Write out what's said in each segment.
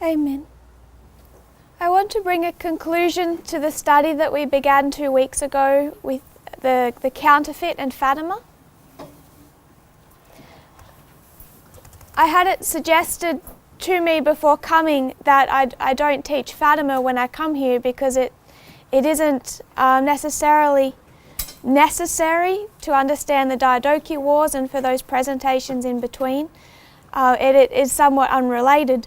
Amen. I want to bring a conclusion to the study that we began 2 weeks ago with the Counterfeit and Fatima. I had it suggested to me before coming that I don't teach Fatima when I come here because it isn't necessarily necessary to understand the Diadochi Wars and for those presentations in between. It is somewhat unrelated.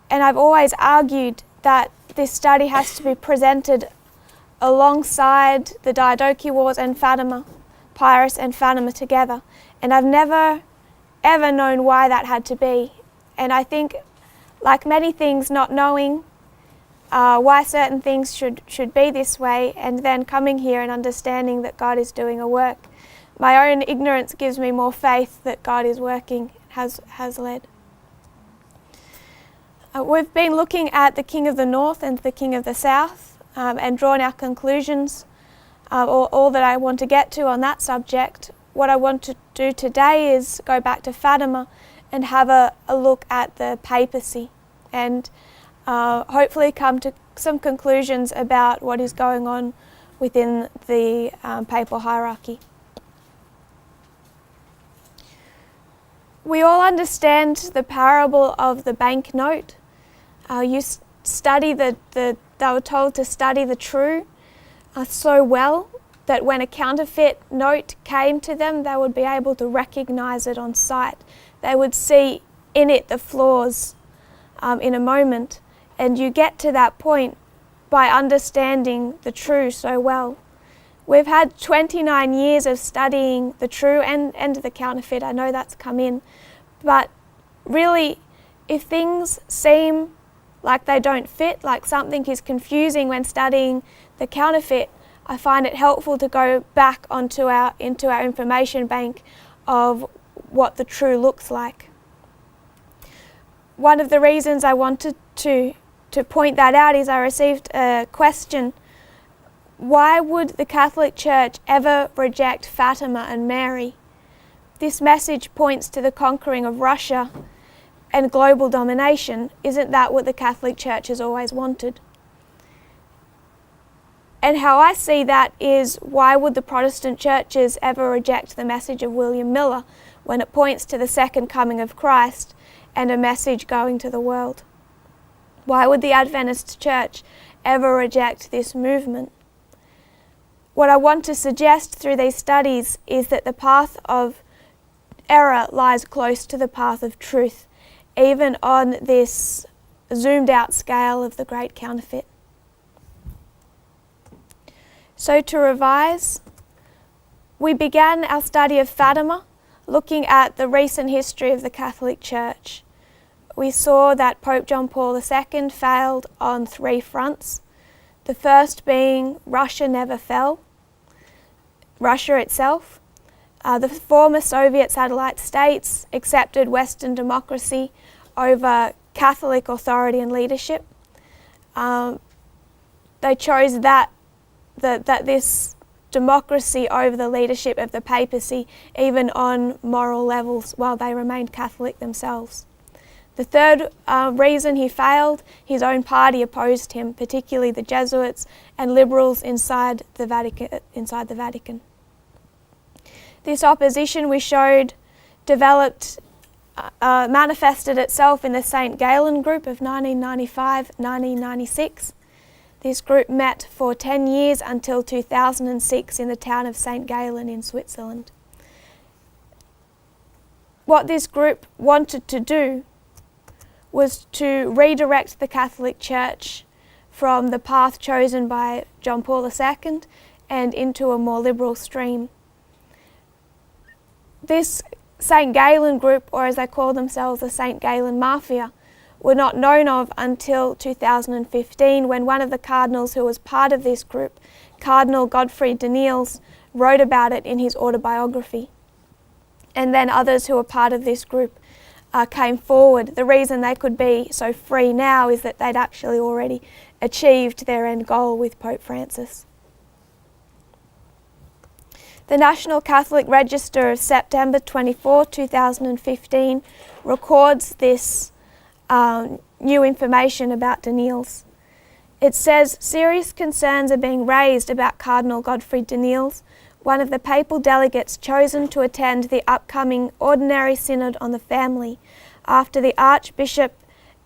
And I've always argued that this study has to be presented alongside the Diadochi Wars and Fatima, Pyrrhus and Fatima together. And I've never ever known why that had to be. And I think, like many things, not knowing why certain things should be this way, and then coming here and understanding that God is doing a work. My own ignorance gives me more faith that God is working, has led. We've been looking at the King of the North and the King of the South and drawn our conclusions, all that I want to get to on that subject. What I want to do today is go back to Fatima and have a look at the papacy and hopefully come to some conclusions about what is going on within the papal hierarchy. We all understand the parable of the banknote. They were told to study the true so well that when a counterfeit note came to them, they would be able to recognize it on sight. They would see in it the flaws in a moment. And you get to that point by understanding the true so well. We've had 29 years of studying the true and the counterfeit. I know that's come in. But really, if things seem like they don't fit, like something is confusing when studying the counterfeit, I find it helpful to go back into our information bank of what the true looks like. One of the reasons I wanted to point that out is I received a question: why would the Catholic Church ever reject Fatima and Mary? This message points to the conquering of Russia and global domination. Isn't that what the Catholic Church has always wanted? And how I see that is, why would the Protestant churches ever reject the message of William Miller when it points to the second coming of Christ and a message going to the world? Why would the Adventist Church ever reject this movement? What I want to suggest through these studies is that the path of error lies close to the path of truth, even on this zoomed out scale of the great counterfeit. So to revise, we began our study of Fatima looking at the recent history of the Catholic Church. We saw that Pope John Paul II failed on 3 fronts. The first being Russia never fell, Russia itself. The former Soviet satellite states accepted Western democracy over Catholic authority and leadership. They chose that this democracy over the leadership of the papacy, even on moral levels, while they remained Catholic themselves. The third reason he failed, his own party opposed him, particularly the Jesuits and liberals inside the Vatican. This opposition, we showed, manifested itself in the St. Galen group of 1995-1996. This group met for 10 years until 2006 in the town of St. Galen in Switzerland. What this group wanted to do was to redirect the Catholic Church from the path chosen by John Paul II and into a more liberal stream. This St. Galen group, or as they call themselves, the St. Galen Mafia, were not known of until 2015, when one of the cardinals who was part of this group, Cardinal Godfrey Daniels, wrote about it in his autobiography. And then others who were part of this group came forward. The reason they could be so free now is that they'd actually already achieved their end goal with Pope Francis. The National Catholic Register of September 24, 2015 records this new information about Danneels. It says serious concerns are being raised about Cardinal Godfrey Danneels, one of the papal delegates chosen to attend the upcoming Ordinary Synod on the Family, after the Archbishop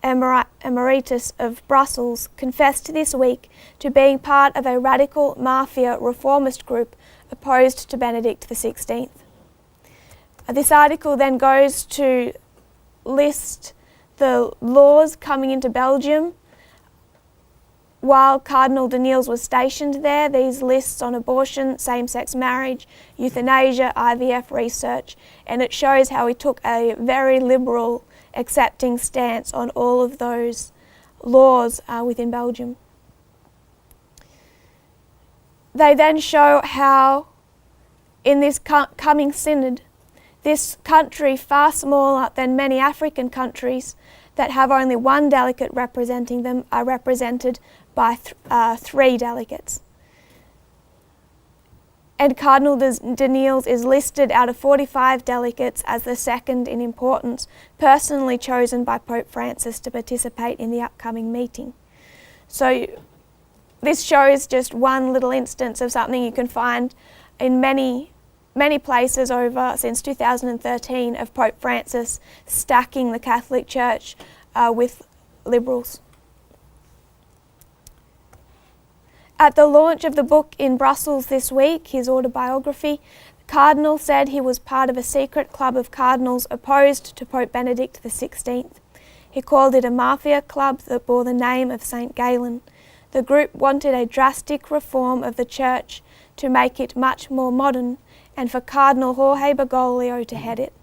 Emeritus of Brussels confessed this week to being part of a radical mafia reformist group opposed to Benedict XVI. This article then goes to list the laws coming into Belgium while Cardinal Danneels was stationed there. These lists on abortion, same-sex marriage, euthanasia, IVF research, and it shows how he took a very liberal, accepting stance on all of those laws within Belgium. They then show how in this coming synod, this country, far smaller than many African countries that have only one delegate representing them, are represented by 3 delegates. And Cardinal Danneels is listed out of 45 delegates as the second in importance, personally chosen by Pope Francis to participate in the upcoming meeting. So this shows just one little instance of something you can find in many places over since 2013 of Pope Francis stacking the Catholic Church with liberals. At the launch of the book in Brussels this week, his autobiography, the Cardinal said he was part of a secret club of cardinals opposed to Pope Benedict XVI. He called it a mafia club that bore the name of St. Galen. The group wanted a drastic reform of the Church to make it much more modern, and for Cardinal Jorge Bergoglio to head it.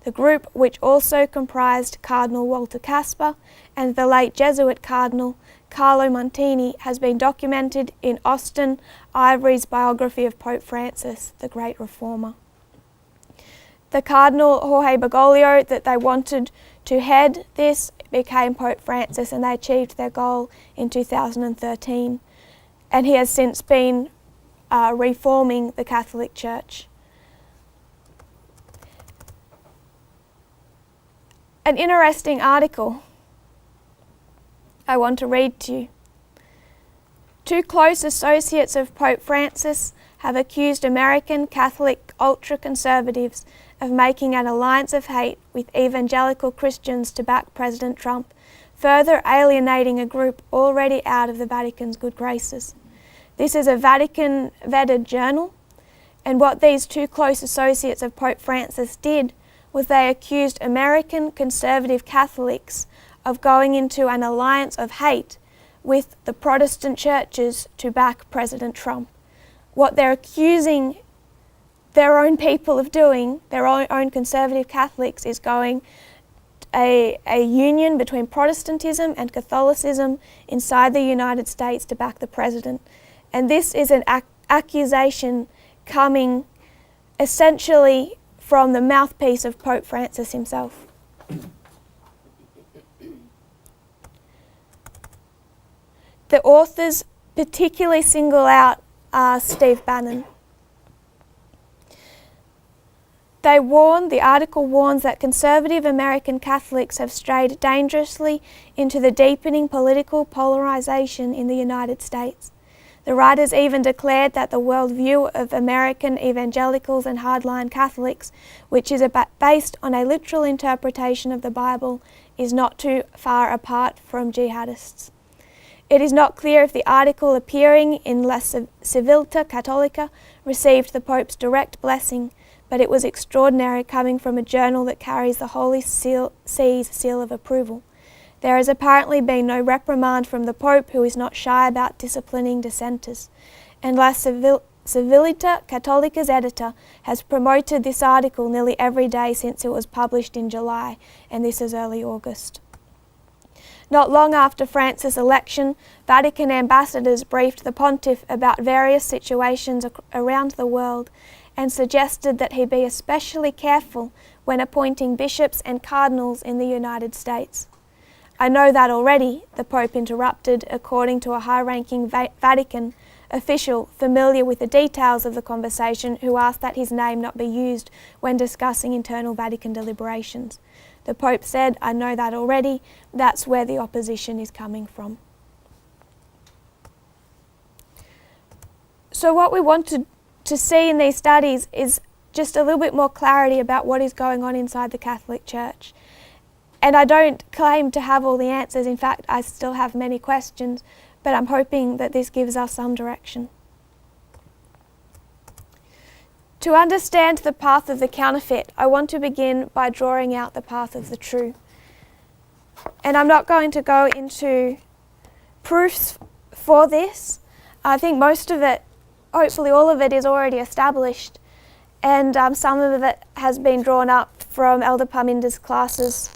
The group, which also comprised Cardinal Walter Kasper and the late Jesuit Cardinal Carlo Montini, has been documented in Austin Ivory's biography of Pope Francis, the Great Reformer. The Cardinal Jorge Bergoglio that they wanted to head this became Pope Francis, and they achieved their goal in 2013. And he has since been reforming the Catholic Church. An interesting article I want to read to you. 2 close associates of Pope Francis have accused American Catholic ultra-conservatives of making an alliance of hate with evangelical Christians to back President Trump, further alienating a group already out of the Vatican's good graces. This is a Vatican-vetted journal, and what these 2 close associates of Pope Francis did was they accused American conservative Catholics of going into an alliance of hate with the Protestant churches to back President Trump. What they're accusing their own people of doing, their own conservative Catholics, is going a union between Protestantism and Catholicism inside the United States to back the president. And this is an accusation coming essentially from the mouthpiece of Pope Francis himself. The authors particularly single out Steve Bannon. The article warns that conservative American Catholics have strayed dangerously into the deepening political polarization in the United States. The writers even declared that the worldview of American evangelicals and hardline Catholics, which is based on a literal interpretation of the Bible, is not too far apart from jihadists. It is not clear if the article appearing in La Civiltà Cattolica received the Pope's direct blessing, but it was extraordinary coming from a journal that carries the Holy See's seal of approval. There has apparently been no reprimand from the Pope, who is not shy about disciplining dissenters, and La Civiltà Cattolica's editor has promoted this article nearly every day since it was published in July, and this is early August. Not long after Francis' election, Vatican ambassadors briefed the pontiff about various situations around the world and suggested that he be especially careful when appointing bishops and cardinals in the United States. I know that already, the Pope interrupted, according to a high-ranking Vatican official familiar with the details of the conversation, who asked that his name not be used when discussing internal Vatican deliberations. The Pope said, I know that already. That's where the opposition is coming from. So what we want to see in these studies is just a little bit more clarity about what is going on inside the Catholic Church. And I don't claim to have all the answers. In fact, I still have many questions, but I'm hoping that this gives us some direction. To understand the path of the counterfeit, I want to begin by drawing out the path of the true. And I'm not going to go into proofs for this. I think most of it, hopefully all of it, is already established. And some of it has been drawn up from Elder Parminder's classes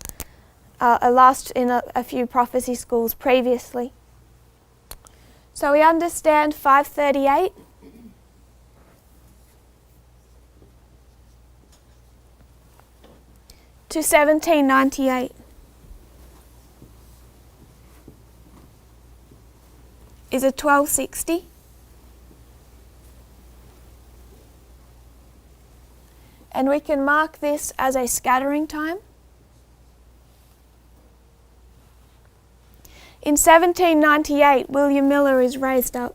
last in a few prophecy schools previously. So we understand 538. To 1798 is a 1260. And we can mark this as a scattering time. In 1798, William Miller is raised up.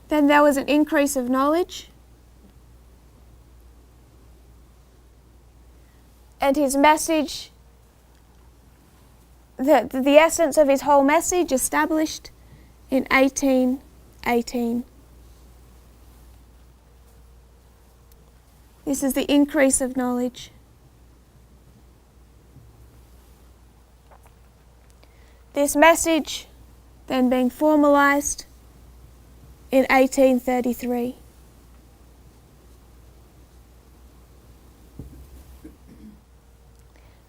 Then there was an increase of knowledge. And his message, the essence of his whole message, established in 1818. This is the increase of knowledge. This message then being formalized in 1833.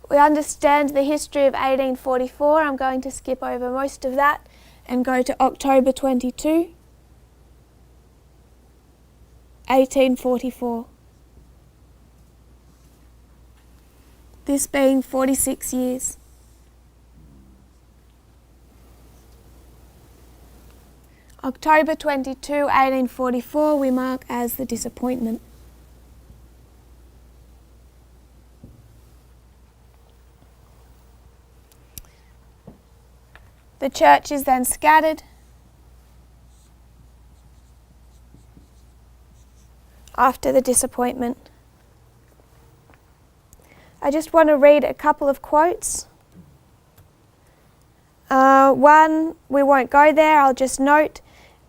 We understand the history of 1844. I'm going to skip over most of that and go to October 22, 1844. This being 46 years. October 22, 1844, we mark as the disappointment. The church is then scattered. After the disappointment. I just want to read a couple of quotes. One, we won't go there, I'll just note,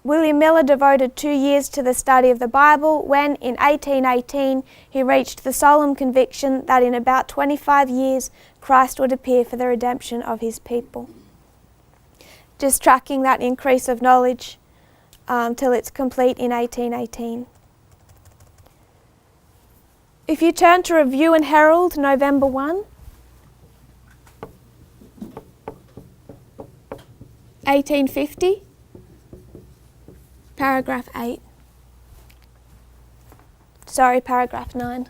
William Miller devoted 2 years to the study of the Bible when, in 1818, he reached the solemn conviction that in about 25 years Christ would appear for the redemption of his people. Just tracking that increase of knowledge till it's complete in 1818. If you turn to Review and Herald, November 1, 1850, paragraph 8. Sorry, paragraph 9.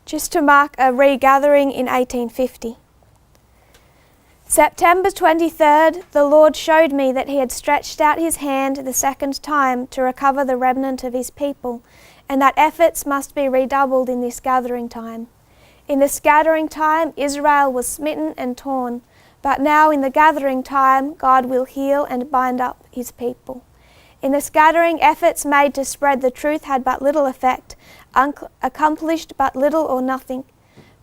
Just to mark a regathering in 1850. September 23rd, the Lord showed me that he had stretched out his hand the second time to recover the remnant of his people, and that efforts must be redoubled in this gathering time. In the scattering time, Israel was smitten and torn, but now in the gathering time, God will heal and bind up his people. In the scattering, efforts made to spread the truth had but little effect, accomplished but little or nothing.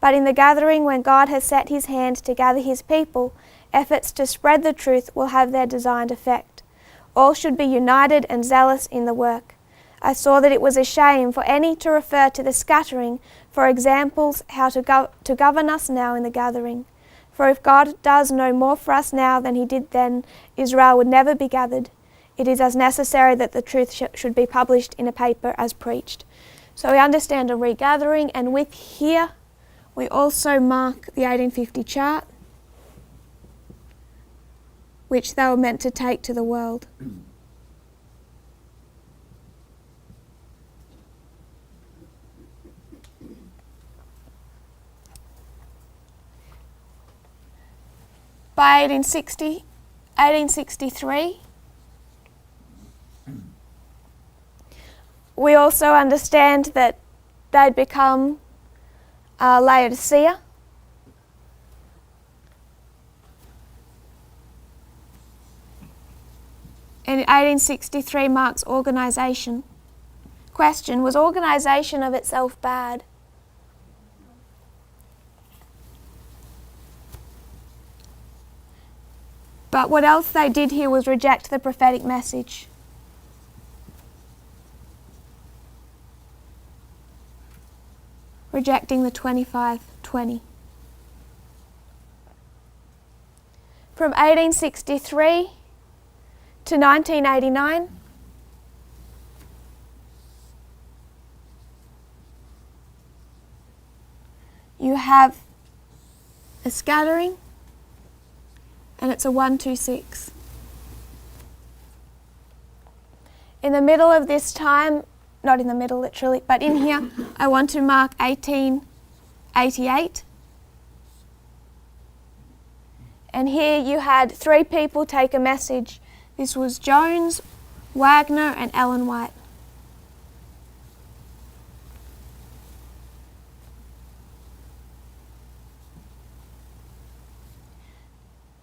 But in the gathering, when God has set his hand to gather his people, efforts to spread the truth will have their designed effect. All should be united and zealous in the work. I saw that it was a shame for any to refer to the scattering for examples how to govern us now in the gathering. For if God does no more for us now than he did then, Israel would never be gathered. It is as necessary that the truth should be published in a paper as preached. So we understand a regathering, and with here we also mark the 1850 chart, which they were meant to take to the world. by 1863, we also understand that they'd become Laodicea. And 1863 marks organisation. Question, was organisation of itself bad? But what else they did here was reject the prophetic message. Rejecting the 25-20. From 1863 to 1989, you have a scattering, and it's a 1-2-6. In the middle of this time, not in the middle literally, but in here, I want to mark 1888. And here you had 3 people take a message. This was Jones, Wagner, and Ellen White.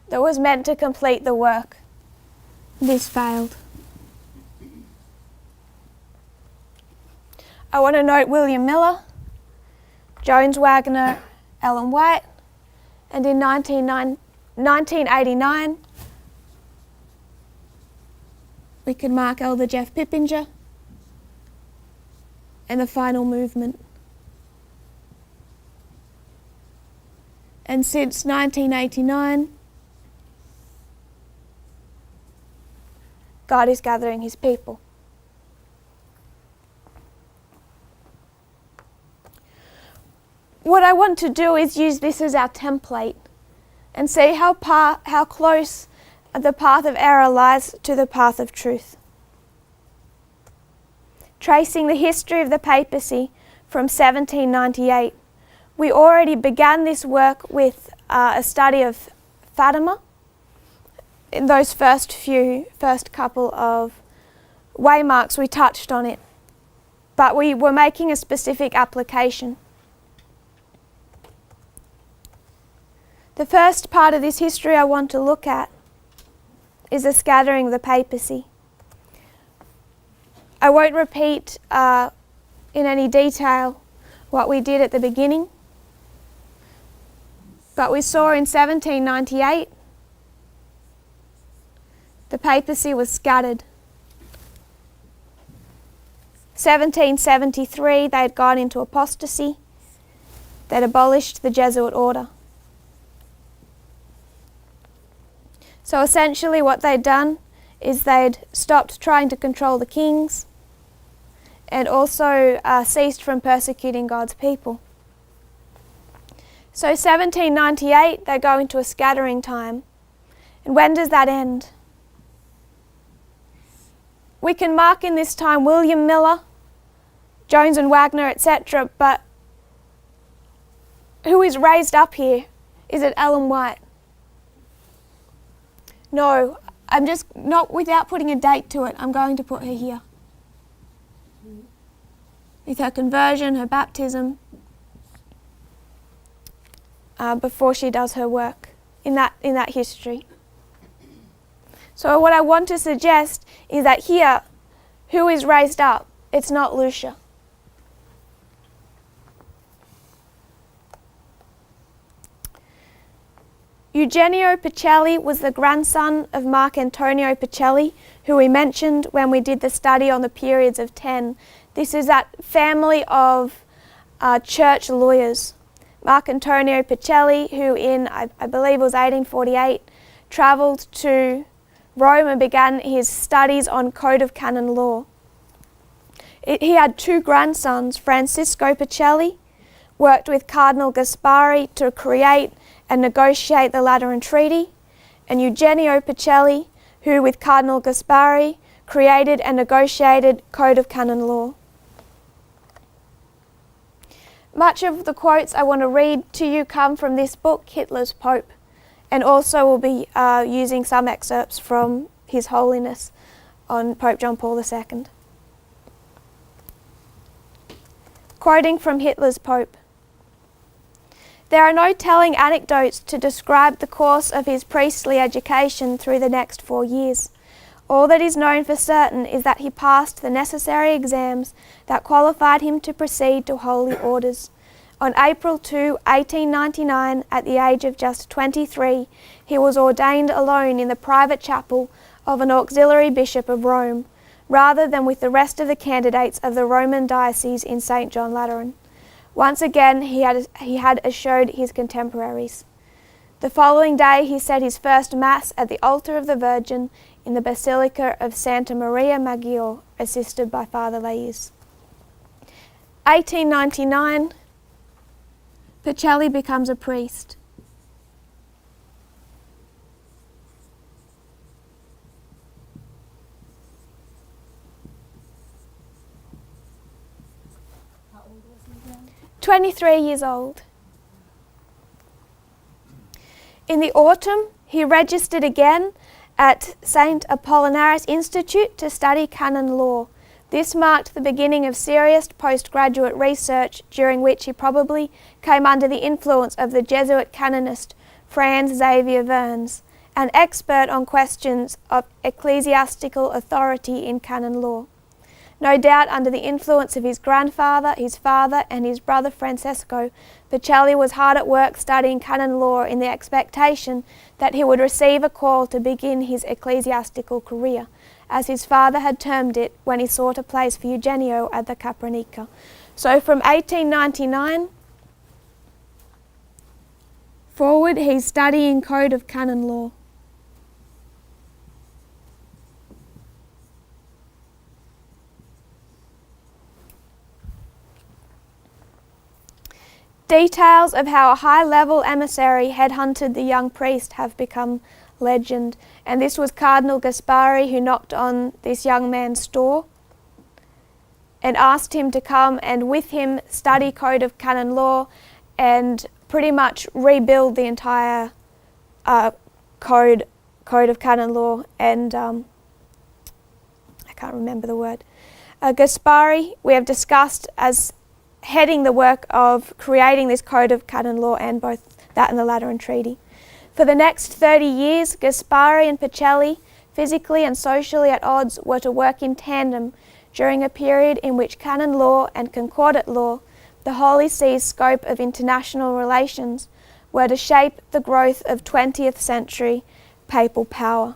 That was meant to complete the work. This failed. I want to note William Miller, Jones, Wagner, Ellen White, and in 1989 we could mark Elder Jeff Pippinger and the final movement. And since 1989, God is gathering his people. What I want to do is use this as our template and see how close the path of error lies to the path of truth. Tracing the history of the papacy from 1798, we already began this work with a study of Fatima. In those first couple of waymarks we touched on it, but we were making a specific application. The first part of this history I want to look at is the scattering of the papacy. I won't repeat in any detail what we did at the beginning, but we saw in 1798 the papacy was scattered. 1773 they had gone into apostasy. They'd abolished the Jesuit order. So essentially what they'd done is they'd stopped trying to control the kings and also ceased from persecuting God's people. So 1798 they go into a scattering time. And when does that end? We can mark in this time William Miller, Jones and Wagner, etc., but who is raised up here? Is it Ellen White? No, I'm just not, without putting a date to it, I'm going to put her here. With her conversion, her baptism, before she does her work in that history. So what I want to suggest is that here, who is raised up? It's not Lucia. Eugenio Pacelli was the grandson of Mark Antonio Pacelli, who we mentioned when we did the study on the periods of 10. This is that family of church lawyers. Mark Antonio Pacelli, who in, I believe it was 1848, travelled to Rome and began his studies on Code of Canon Law. He had 2 grandsons. Francisco Pacelli worked with Cardinal Gaspari to create and negotiate the Lateran Treaty, and Eugenio Pacelli, who with Cardinal Gaspari created and negotiated Code of Canon Law. Much of the quotes I want to read to you come from this book, Hitler's Pope, and also we'll be using some excerpts from His Holiness on Pope John Paul II. Quoting from Hitler's Pope, "There are no telling anecdotes to describe the course of his priestly education through the next 4 years. All that is known for certain is that he passed the necessary exams that qualified him to proceed to holy orders. On April 2, 1899, at the age of just 23, he was ordained alone in the private chapel of an auxiliary bishop of Rome, rather than with the rest of the candidates of the Roman diocese in St. John Lateran. Once again he had assured his contemporaries. The following day he said his first Mass at the altar of the Virgin in the Basilica of Santa Maria Maggiore, assisted by Father Lais." 1899, Pacelli becomes a priest. How old was he then? 23 years old. In the autumn, he registered again at St. Apollinaris Institute to study canon law. This marked the beginning of serious postgraduate research, during which he probably came under the influence of the Jesuit canonist Franz Xavier Werns, an expert on questions of ecclesiastical authority in canon law. No doubt under the influence of his grandfather, his father, and his brother Francesco, Pacelli was hard at work studying canon law in the expectation that he would receive a call to begin his ecclesiastical career, as his father had termed it when he sought a place for Eugenio at the Capranica. So from 1899 forward, he's studying Code of Canon Law. Details of how a high-level emissary headhunted the young priest have become legend, and this was Cardinal Gaspari who knocked on this young man's door and asked him to come and with him study Code of Canon Law and pretty much rebuild the entire code of Canon Law. And I can't remember the word. Gaspari, we have discussed as heading the work of creating this Code of Canon Law, and both that and the Lateran Treaty. For the next 30 years, Gaspari and Pacelli, physically and socially at odds, were to work in tandem during a period in which canon law and concordat law, the Holy See's scope of international relations, were to shape the growth of 20th century papal power.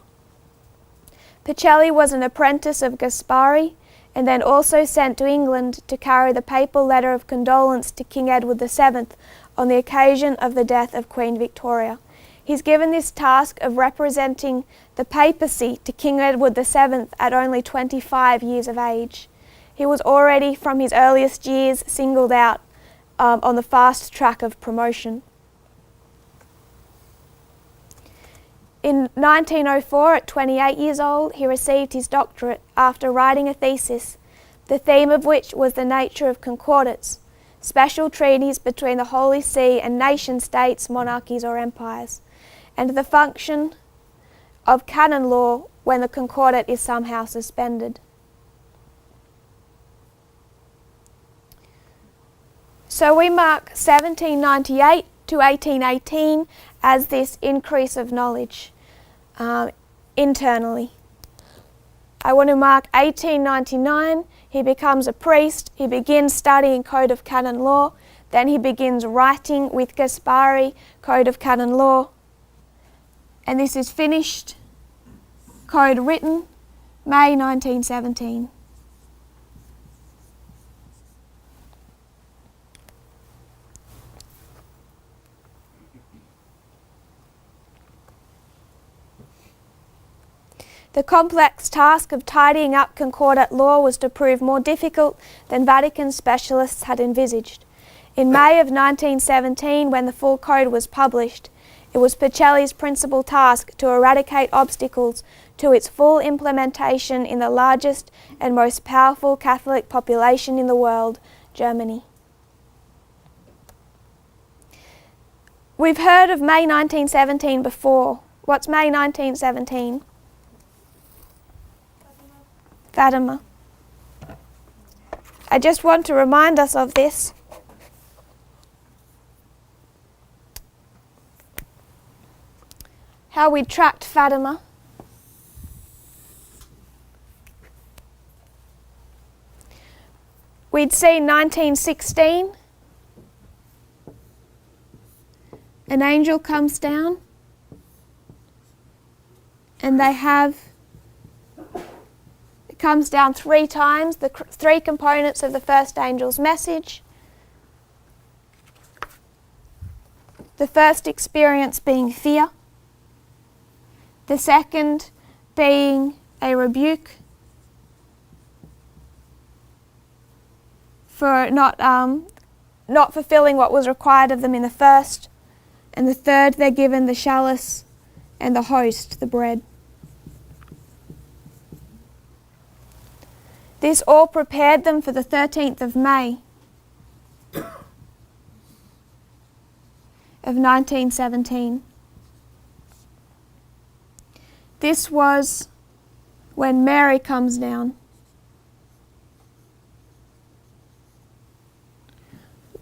Pacelli was an apprentice of Gaspari, and then also sent to England to carry the papal letter of condolence to King Edward VII on the occasion of the death of Queen Victoria. He's given this task of representing the papacy to King Edward VII at only 25 years of age. He was already from his earliest years singled out on the fast track of promotion. In 1904, at 28 years old, he received his doctorate after writing a thesis, the theme of which was the nature of concordats, special treaties between the Holy See and nation-states, monarchies or empires, and the function of canon law when the concordat is somehow suspended. So we mark 1798 to 1818 as this increase of knowledge internally. I want to mark 1899, he becomes a priest, he begins studying Code of Canon Law, then he begins writing with Gaspari Code of Canon Law, and this is finished, code written, May 1917. The complex task of tidying up concordat law was to prove more difficult than Vatican specialists had envisaged. In May of 1917, when the full code was published, it was Pacelli's principal task to eradicate obstacles to its full implementation in the largest and most powerful Catholic population in the world, Germany. We've heard of May 1917 before. What's May 1917? Fatima. I just want to remind us of this. How we tracked Fatima. We'd seen 1916. An angel comes down and it comes down 3 times, the 3 components of the first angel's message. The first experience being fear. The second being a rebuke for not fulfilling what was required of them in the first. And the third, they're given the chalice and the host, the bread. This all prepared them for the 13th of May of 1917. This was when Mary comes down.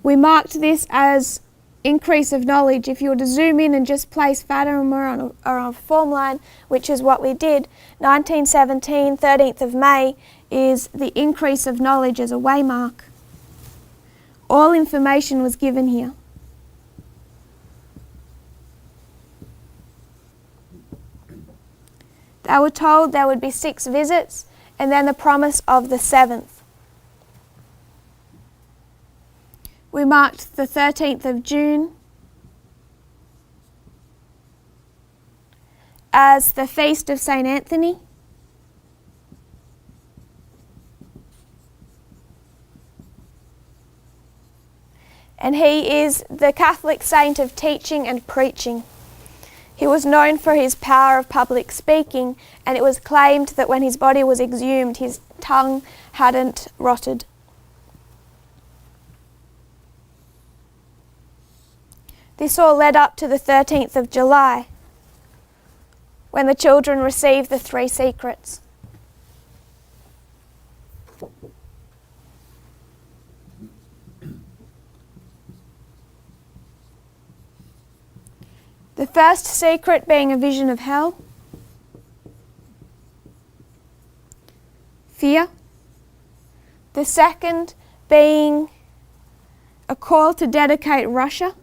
We marked this as increase of knowledge. If you were to zoom in and just place Fatima on a form line, which is what we did, 1917, 13th of May, is the increase of knowledge as a waymark. All information was given here. They were told there would be 6 visits and then the promise of the 7th. We marked the 13th of June as the feast of St. Anthony. And he is the Catholic saint of teaching and preaching. He was known for his power of public speaking, and it was claimed that when his body was exhumed, his tongue hadn't rotted. This all led up to the 13th of July, when the children received the 3 secrets. The first secret being a vision of hell, fear. The second being a call to dedicate Russia,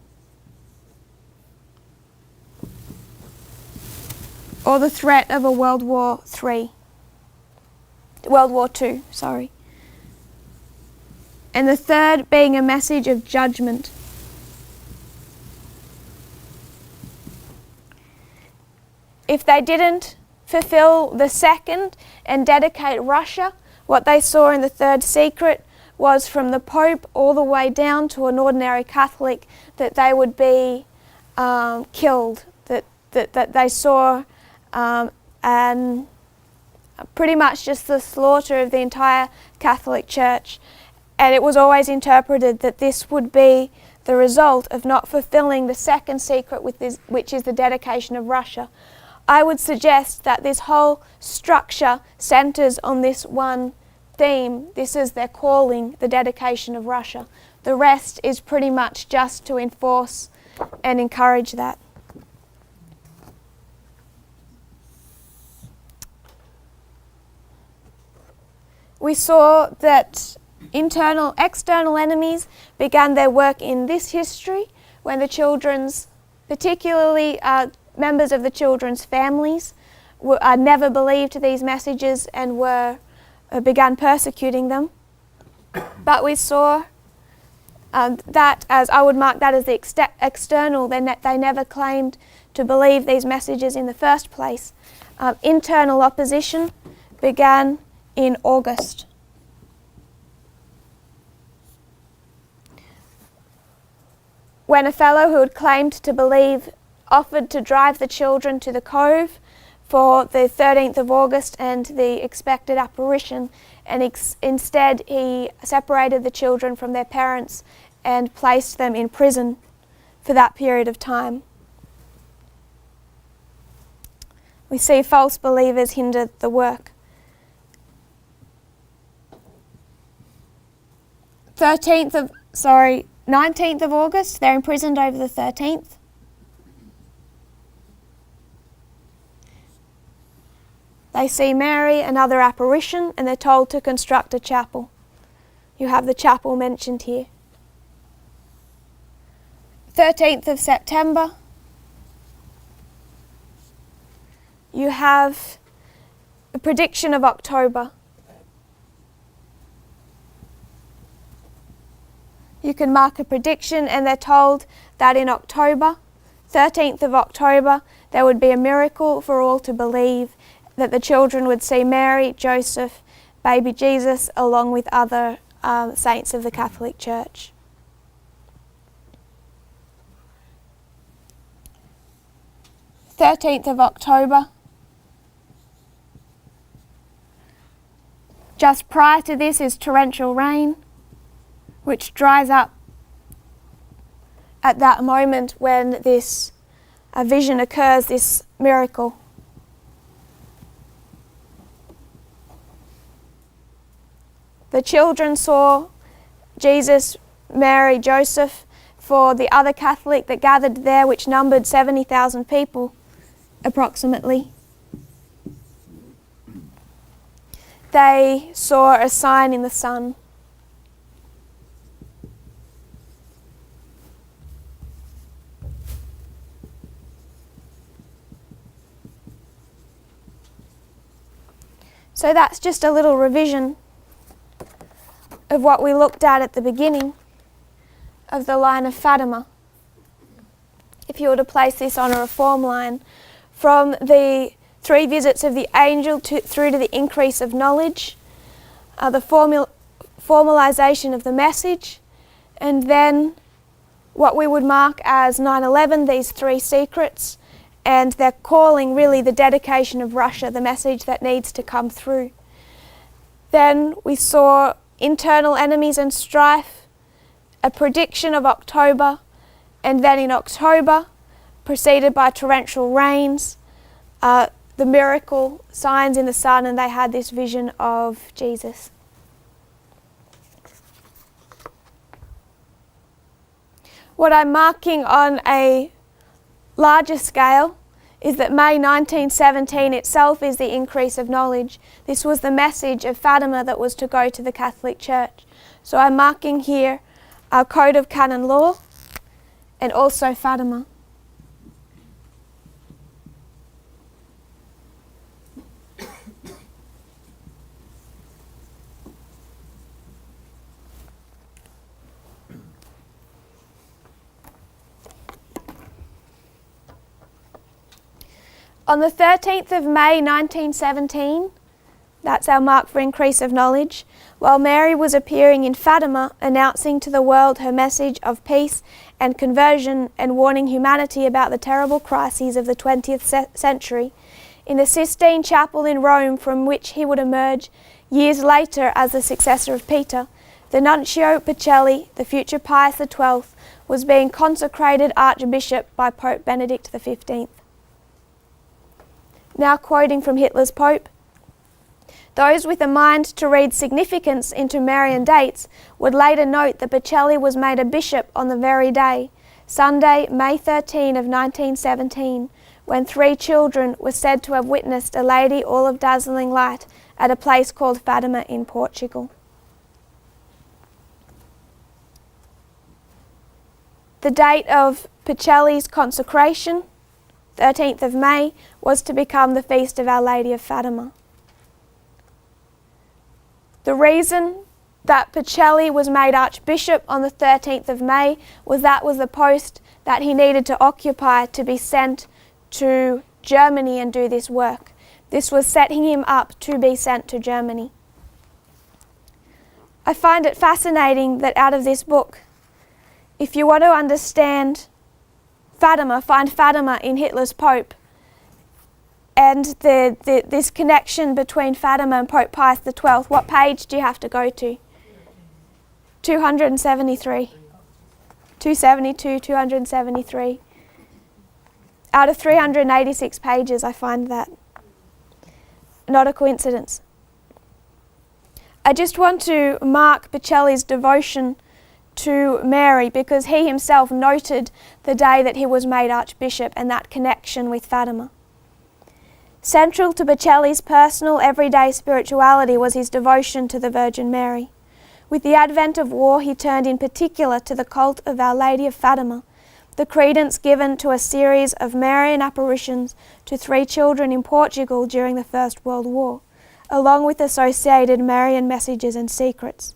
or the threat of a World War II. And the third being a message of judgment. If they didn't fulfill the second and dedicate Russia, what they saw in the third secret was from the Pope all the way down to an ordinary Catholic that they would be killed, that they saw and pretty much just the slaughter of the entire Catholic Church. And it was always interpreted that this would be the result of not fulfilling the second secret, which is the dedication of Russia. I would suggest that this whole structure centers on this one theme. This is their calling, the dedication of Russia. The rest is pretty much just to enforce and encourage that. We saw that external enemies began their work in this history when the children's, particularly members of the children's families, never believed these messages and began persecuting them. But we saw that, as I would mark that as the external, they never claimed to believe these messages in the first place. Internal opposition began in August. When a fellow who had claimed to believe offered to drive the children to the cove for the 13th of August and the expected apparition, and instead he separated the children from their parents and placed them in prison for that period of time. We see false believers hinder the work. 19th of August, they're imprisoned over the 13th. They see Mary, another apparition, and they're told to construct a chapel. You have the chapel mentioned here. 13th of September, you have a prediction of October. You can mark a prediction, and they're told that in October, 13th of October, there would be a miracle for all to believe, that the children would see Mary, Joseph, baby Jesus, along with other saints of the Catholic Church. of October. Just prior to this is torrential rain, which dries up at that moment when this vision occurs, this miracle. The children saw Jesus, Mary, Joseph, for the other Catholic that gathered there, which numbered 70,000 people, approximately. They saw a sign in the sun. So that's just a little revision of what we looked at the beginning of the line of Fatima. If you were to place this on a reform line, from the 3 visits of the angel through to the increase of knowledge, the formalization of the message, and then what we would mark as 9/11, these 3 secrets, and they're calling really the dedication of Russia, the message that needs to come through. Then we saw internal enemies and strife, a prediction of October, and then in October, preceded by torrential rains, the miracle, signs in the sun, and they had this vision of Jesus. What I'm marking on a larger scale is that May 1917 itself is the increase of knowledge. This was the message of Fatima that was to go to the Catholic Church. So I'm marking here our Code of Canon Law and also Fatima. On the 13th of May 1917, that's our mark for increase of knowledge, while Mary was appearing in Fatima, announcing to the world her message of peace and conversion and warning humanity about the terrible crises of the 20th century, in the Sistine Chapel in Rome, from which he would emerge years later as the successor of Peter, the Nuncio Pacelli, the future Pius XII, was being consecrated Archbishop by Pope Benedict XV. Now quoting from Hitler's Pope, those with a mind to read significance into Marian dates would later note that Pacelli was made a bishop on the very day, Sunday, May 13 of 1917, when 3 children were said to have witnessed a lady all of dazzling light at a place called Fatima in Portugal. The date of Pacelli's consecration, 13th of May, was to become the feast of Our Lady of Fatima. The reason that Pacelli was made Archbishop on the 13th of May was that was the post that he needed to occupy to be sent to Germany and do this work. This was setting him up to be sent to Germany. I find it fascinating that out of this book, if you want to understand Fatima, find Fatima in Hitler's Pope, and this connection between Fatima and Pope Pius XII. What page do you have to go to? 273. 272, 273. Out of 386 pages, I find that. Not a coincidence. I just want to mark Bocelli's devotion to Mary because he himself noted the day that he was made Archbishop and that connection with Fatima. Central to Bocelli's personal everyday spirituality was his devotion to the Virgin Mary. With the advent of war, he turned in particular to the cult of Our Lady of Fatima, the credence given to a series of Marian apparitions to 3 children in Portugal during the First World War, along with associated Marian messages and secrets.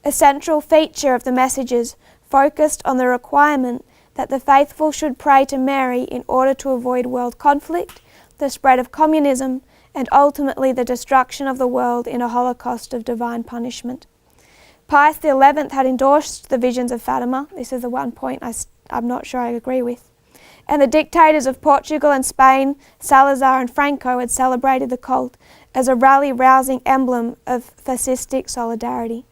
A central feature of the messages focused on the requirement that the faithful should pray to Mary in order to avoid world conflict, the spread of communism, and ultimately the destruction of the world in a holocaust of divine punishment. Pius XI had endorsed the visions of Fatima. This is the one point I'm not sure I agree with. And the dictators of Portugal and Spain, Salazar and Franco, had celebrated the cult as a rally-rousing emblem of fascistic solidarity.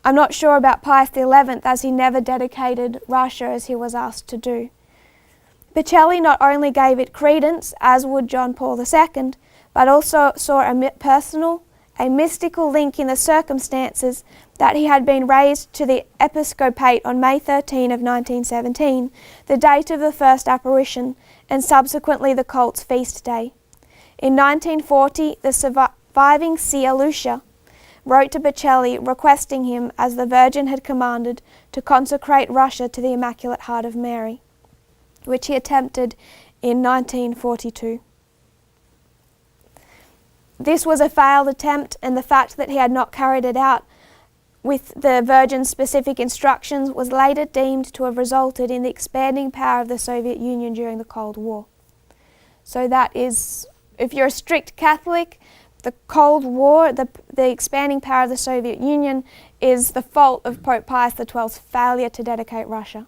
I'm not sure about Pius XI, as he never dedicated Russia as he was asked to do. Bocelli not only gave it credence, as would John Paul II, but also saw a mystical link in the circumstances that he had been raised to the episcopate on May 13 of 1917, the date of the first apparition, and subsequently the cult's feast day. In 1940, the surviving seer Lucia wrote to Bocelli requesting him, as the Virgin had commanded, to consecrate Russia to the Immaculate Heart of Mary, which he attempted in 1942. This was a failed attempt, and the fact that he had not carried it out with the Virgin's specific instructions was later deemed to have resulted in the expanding power of the Soviet Union during the Cold War. So that is, if you're a strict Catholic, the Cold War, the expanding power of the Soviet Union is the fault of Pope Pius XII's failure to dedicate Russia.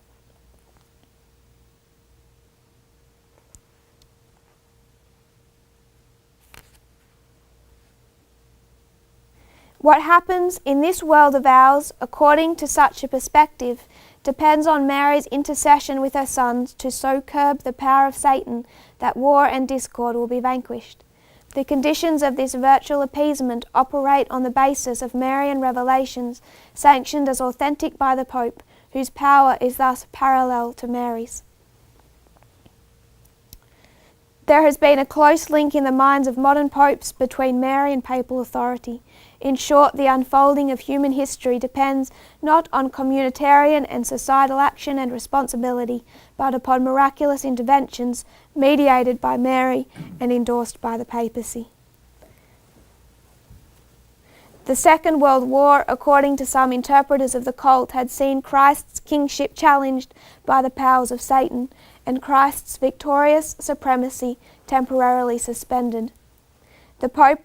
What happens in this world of ours, according to such a perspective, depends on Mary's intercession with her sons to so curb the power of Satan that war and discord will be vanquished. The conditions of this virtual appeasement operate on the basis of Marian revelations, sanctioned as authentic by the Pope, whose power is thus parallel to Mary's. There has been a close link in the minds of modern popes between Mary and papal authority. In short, the unfolding of human history depends not on communitarian and societal action and responsibility, but upon miraculous interventions mediated by Mary and endorsed by the papacy. The Second World War, according to some interpreters of the cult, had seen Christ's kingship challenged by the powers of Satan, and Christ's victorious supremacy temporarily suspended. The Pope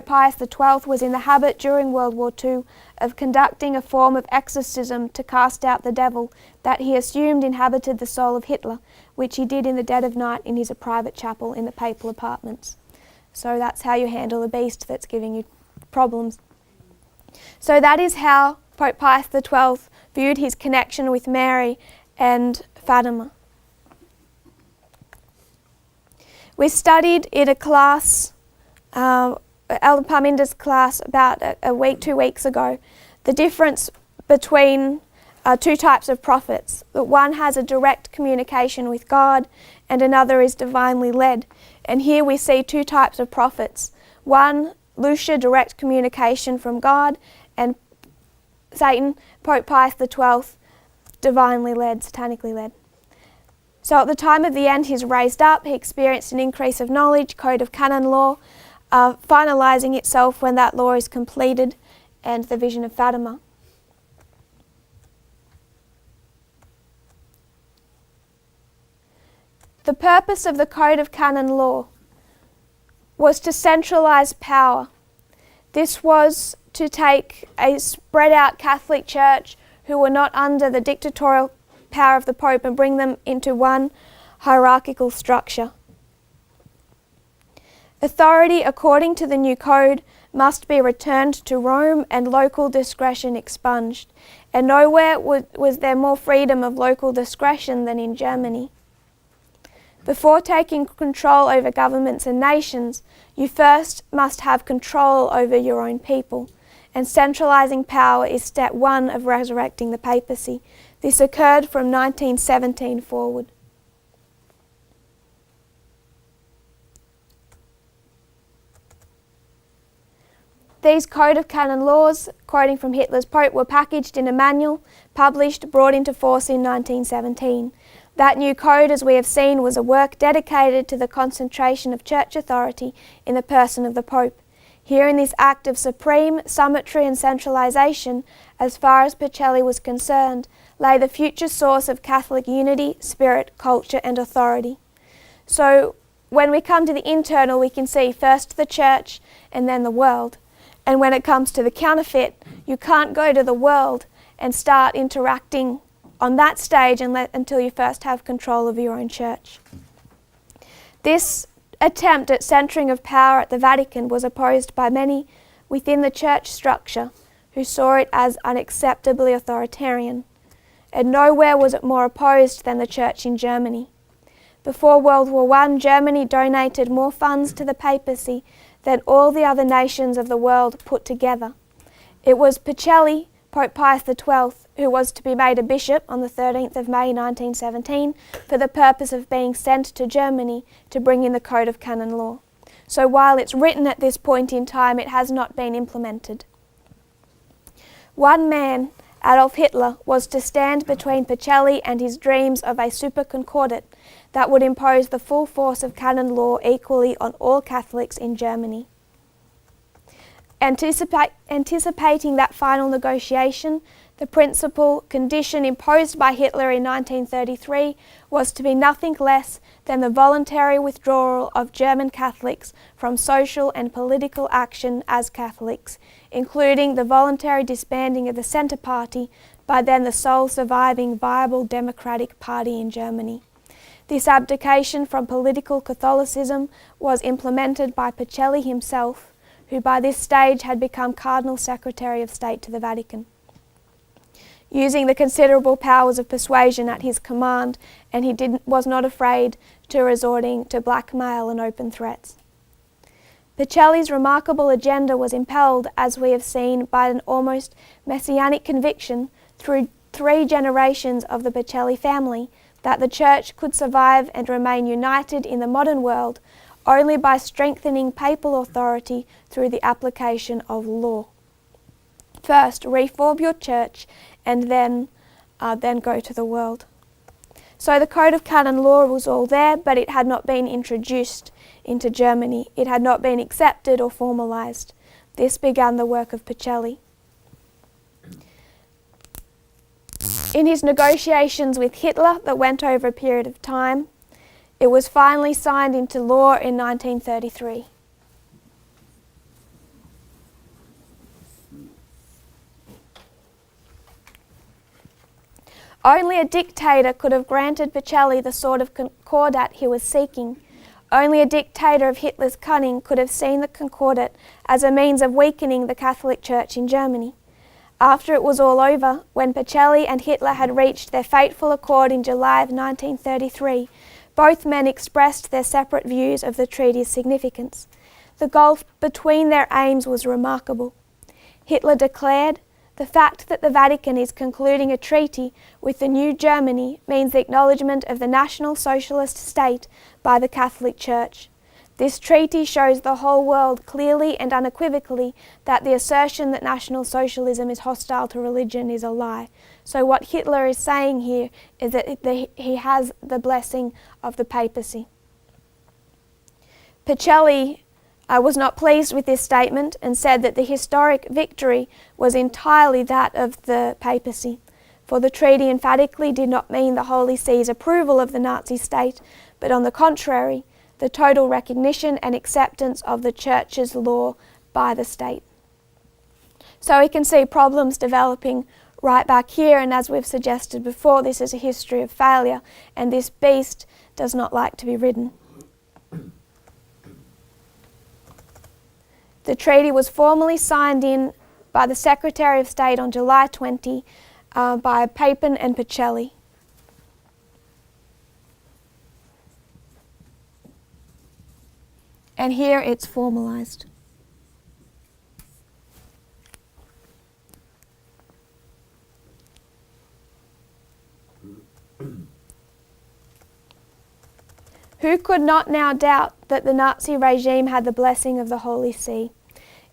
Pius XII was in the habit during World War II of conducting a form of exorcism to cast out the devil that he assumed inhabited the soul of Hitler, which he did in the dead of night in his private chapel in the papal apartments. So that's how you handle the beast that's giving you problems. So that is how Pope Pius XII viewed his connection with Mary and Fatima. We studied in a class, Elder Parminder's class, about a week, 2 weeks ago, the difference between 2 types of prophets. That one has a direct communication with God and another is divinely led. And here we see 2 types of prophets. One, Lucia, direct communication from God, and Satan, Pope Pius XII, divinely led, satanically led. So at the time of the end, he's raised up, he experienced an increase of knowledge, code of canon law, finalising itself when that law is completed, and the vision of Fatima. The purpose of the code of canon law was to centralise power. This was to take a spread out Catholic Church who were not under the dictatorial power of the Pope and bring them into one hierarchical structure. Authority, according to the new code, must be returned to Rome and local discretion expunged, and nowhere was there more freedom of local discretion than in Germany. Before taking control over governments and nations, you first must have control over your own people, and centralising power is step one of resurrecting the papacy. This occurred from 1917 forward. These Code of Canon Laws, quoting from Hitler's Pope, were packaged in a manual, published, brought into force in 1917. That new code, as we have seen, was a work dedicated to the concentration of church authority in the person of the Pope. Here in this act of supreme symmetry and centralisation, as far as Pacelli was concerned, lay the future source of Catholic unity, spirit, culture and authority. So when we come to the internal, we can see first the church and then the world. And when it comes to the counterfeit, you can't go to the world and start interacting on that stage until you first have control of your own church. This attempt at centering of power at the Vatican was opposed by many within the church structure who saw it as unacceptably authoritarian, and nowhere was it more opposed than the church in Germany. Before World War I, Germany donated more funds to the papacy than all the other nations of the world put together. It was Pacelli, Pope Pius XII, who was to be made a bishop on the 13th of May 1917 for the purpose of being sent to Germany to bring in the Code of Canon Law. So while it's written at this point in time, it has not been implemented. One man, Adolf Hitler, was to stand between Pacelli and his dreams of a super concordat that would impose the full force of canon law equally on all Catholics in Germany. Anticipating that final negotiation, the principal condition imposed by Hitler in 1933 was to be nothing less than the voluntary withdrawal of German Catholics from social and political action as Catholics, including the voluntary disbanding of the Centre Party, by then the sole surviving viable democratic party in Germany. This abdication from political Catholicism was implemented by Pacelli himself, who by this stage had become Cardinal Secretary of State to the Vatican, using the considerable powers of persuasion at his command, and he was not afraid to resorting to blackmail and open threats. Pacelli's remarkable agenda was impelled, as we have seen, by an almost messianic conviction through 3 generations of the Pacelli family that the Church could survive and remain united in the modern world only by strengthening papal authority through the application of law. First, reform your church and then go to the world. So the Code of Canon Law was all there, but it had not been introduced into Germany. It had not been accepted or formalised. This began the work of Pacelli. In his negotiations with Hitler that went over a period of time, it was finally signed into law in 1933. Only a dictator could have granted Pacelli the sort of concordat he was seeking. Only a dictator of Hitler's cunning could have seen the concordat as a means of weakening the Catholic Church in Germany. After it was all over, when Pacelli and Hitler had reached their fateful accord in July of 1933, both men expressed their separate views of the treaty's significance. The gulf between their aims was remarkable. Hitler declared, "The fact that the Vatican is concluding a treaty with the new Germany means the acknowledgement of the National Socialist state by the Catholic Church. This treaty shows the whole world clearly and unequivocally that the assertion that National Socialism is hostile to religion is a lie." So what Hitler is saying here is that he has the blessing of the papacy. Pacelli was not pleased with this statement and said that the historic victory was entirely that of the papacy, for the treaty emphatically did not mean the Holy See's approval of the Nazi state, but on the contrary, the total recognition and acceptance of the Church's law by the state. So we can see problems developing right back here, and as we've suggested before, this is a history of failure, and this beast does not like to be ridden. The treaty was formally signed in by the Secretary of State on July 20 by Papen and Pacelli. And here it's formalised. Who could not now doubt that the Nazi regime had the blessing of the Holy See?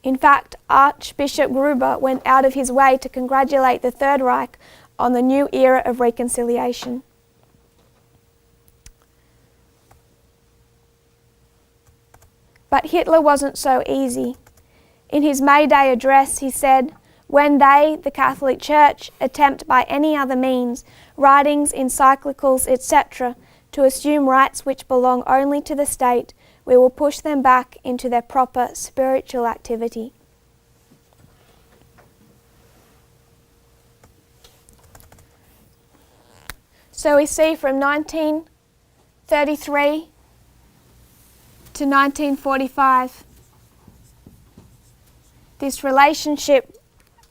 In fact, Archbishop Gruber went out of his way to congratulate the Third Reich on the new era of reconciliation. But Hitler wasn't so easy. In his May Day address, he said, "When they, the Catholic Church, attempt by any other means, writings, encyclicals, etc., to assume rights which belong only to the state, we will push them back into their proper spiritual activity." So we see from 1933 to 1945, this relationship,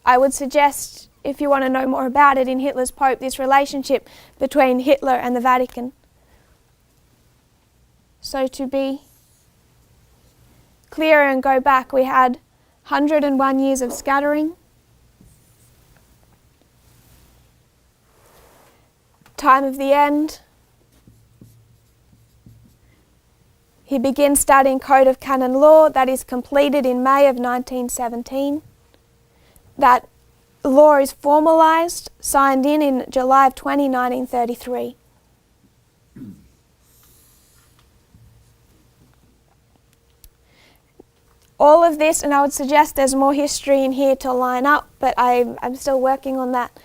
I would suggest, if you want to know more about it in Hitler's Pope, this relationship between Hitler and the Vatican. So to be clearer and go back, we had 101 years of scattering, time of the end. He begins studying Code of Canon Law. That is completed in May of 1917. That law is formalised, signed in July of 1933. All of this, and I would suggest there's more history in here to line up, but I'm still working on that.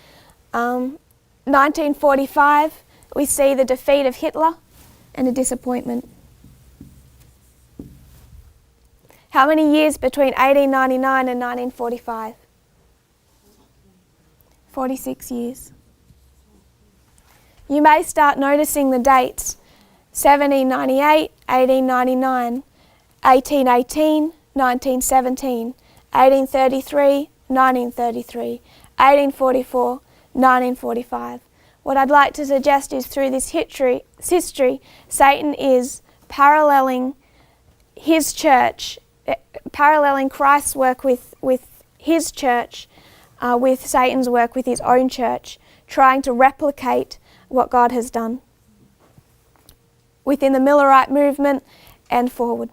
1945, we see the defeat of Hitler and a disappointment. How many years between 1899 and 1945? 46 years. You may start noticing the dates: 1798, 1899, 1818, 1917, 1833, 1933, 1844, 1945. What I'd like to suggest is through this history, Satan is paralleling his church, paralleling Christ's work with his church, with Satan's work with his own church, trying to replicate what God has done within the Millerite movement and forward.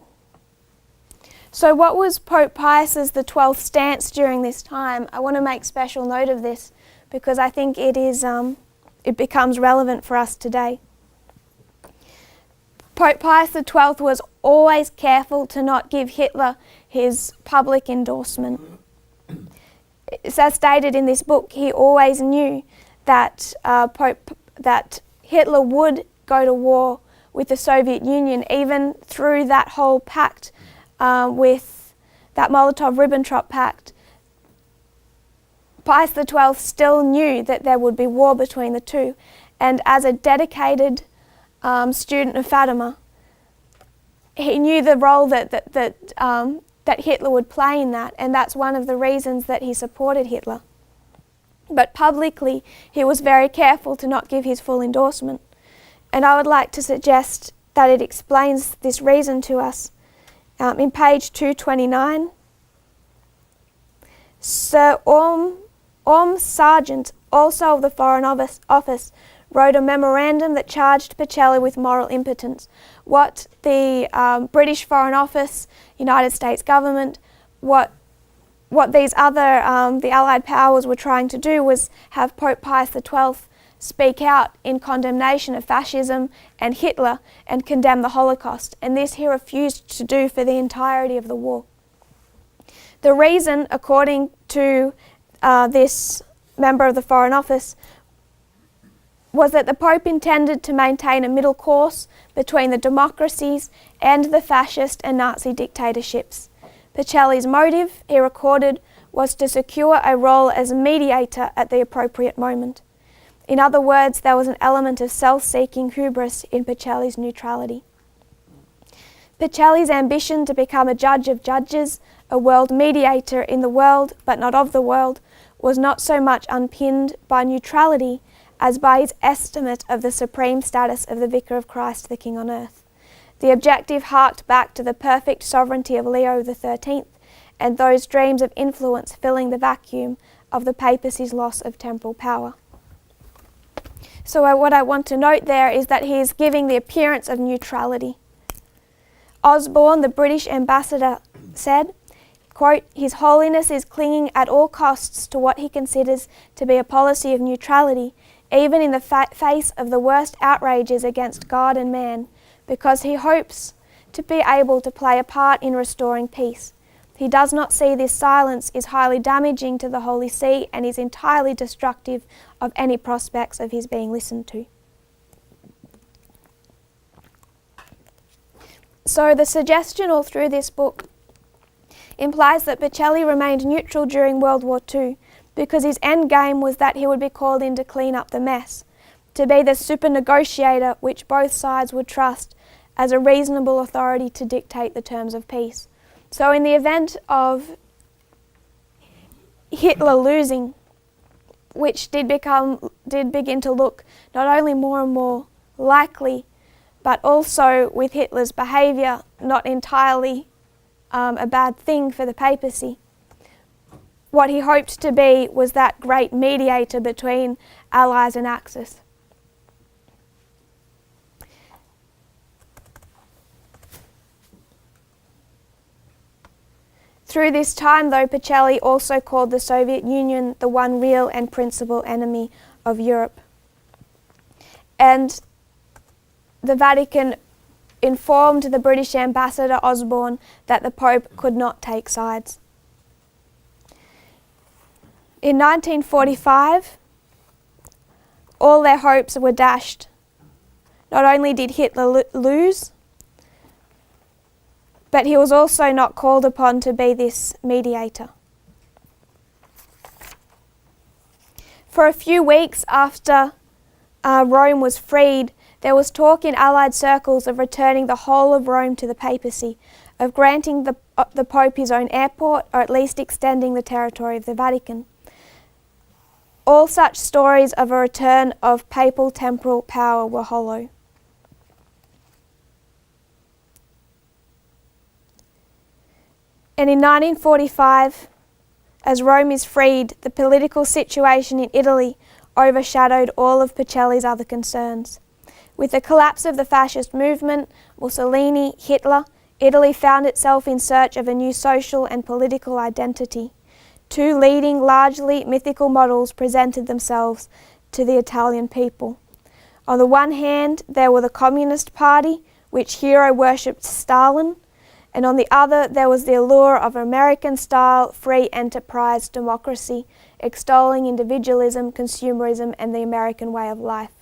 So what was Pope Pius XII's stance during this time? I want to make special note of this because I think it becomes relevant for us today. Pope Pius XII was always careful to not give Hitler his public endorsement. As stated in this book, he always knew that that Hitler would go to war with the Soviet Union, even through that whole pact with that Molotov-Ribbentrop Pact. Pius XII still knew that there would be war between the two, and as a dedicated student of Fatima, he knew the role that Hitler would play in that, and that's one of the reasons that he supported Hitler. But publicly, he was very careful to not give his full endorsement. And I would like to suggest that it explains this reason to us. In page 229, Sir Orme Sargent, also of the Foreign Office, wrote a memorandum that charged Pacelli with moral impotence. What the British Foreign Office, United States government, what these other, the Allied powers were trying to do was have Pope Pius XII speak out in condemnation of fascism and Hitler and condemn the Holocaust, and this he refused to do for the entirety of the war. The reason, according to this member of the Foreign Office, was that the Pope intended to maintain a middle course between the democracies and the fascist and Nazi dictatorships. Pacelli's motive, he recorded, was to secure a role as mediator at the appropriate moment. In other words, there was an element of self-seeking hubris in Pacelli's neutrality. Pacelli's ambition to become a judge of judges, a world mediator in the world but not of the world, was not so much unpinned by neutrality as by his estimate of the supreme status of the Vicar of Christ, the King on earth. The objective harked back to the perfect sovereignty of Leo XIII and those dreams of influence filling the vacuum of the papacy's loss of temporal power. So what I want to note there is that he is giving the appearance of neutrality. Osborne, the British ambassador, said, quote, "His Holiness is clinging at all costs to what he considers to be a policy of neutrality, even in the face of the worst outrages against God and man, because he hopes to be able to play a part in restoring peace. He does not see this silence is highly damaging to the Holy See and is entirely destructive of any prospects of his being listened to." So the suggestion all through this book implies that Pacelli remained neutral during World War II because his end game was that he would be called in to clean up the mess, to be the super negotiator which both sides would trust as a reasonable authority to dictate the terms of peace. So in the event of Hitler losing, which did begin to look not only more and more likely, but also with Hitler's behaviour not entirely a bad thing for the papacy, what he hoped to be was that great mediator between Allies and Axis. Through this time, though, Pacelli also called the Soviet Union the one real and principal enemy of Europe. And the Vatican informed the British ambassador Osborne that the Pope could not take sides. In 1945, all their hopes were dashed. Not only did Hitler lose, but he was also not called upon to be this mediator. For a few weeks after Rome was freed, there was talk in Allied circles of returning the whole of Rome to the papacy, of granting the Pope his own airport, or at least extending the territory of the Vatican. All such stories of a return of papal temporal power were hollow. And in 1945, as Rome is freed, the political situation in Italy overshadowed all of Pacelli's other concerns. With the collapse of the fascist movement, Mussolini, Hitler, Italy found itself in search of a new social and political identity. Two leading, largely mythical models presented themselves to the Italian people. On the one hand, there were the Communist Party, which hero-worshipped Stalin, and on the other, there was the allure of American-style free enterprise democracy, extolling individualism, consumerism, and the American way of life.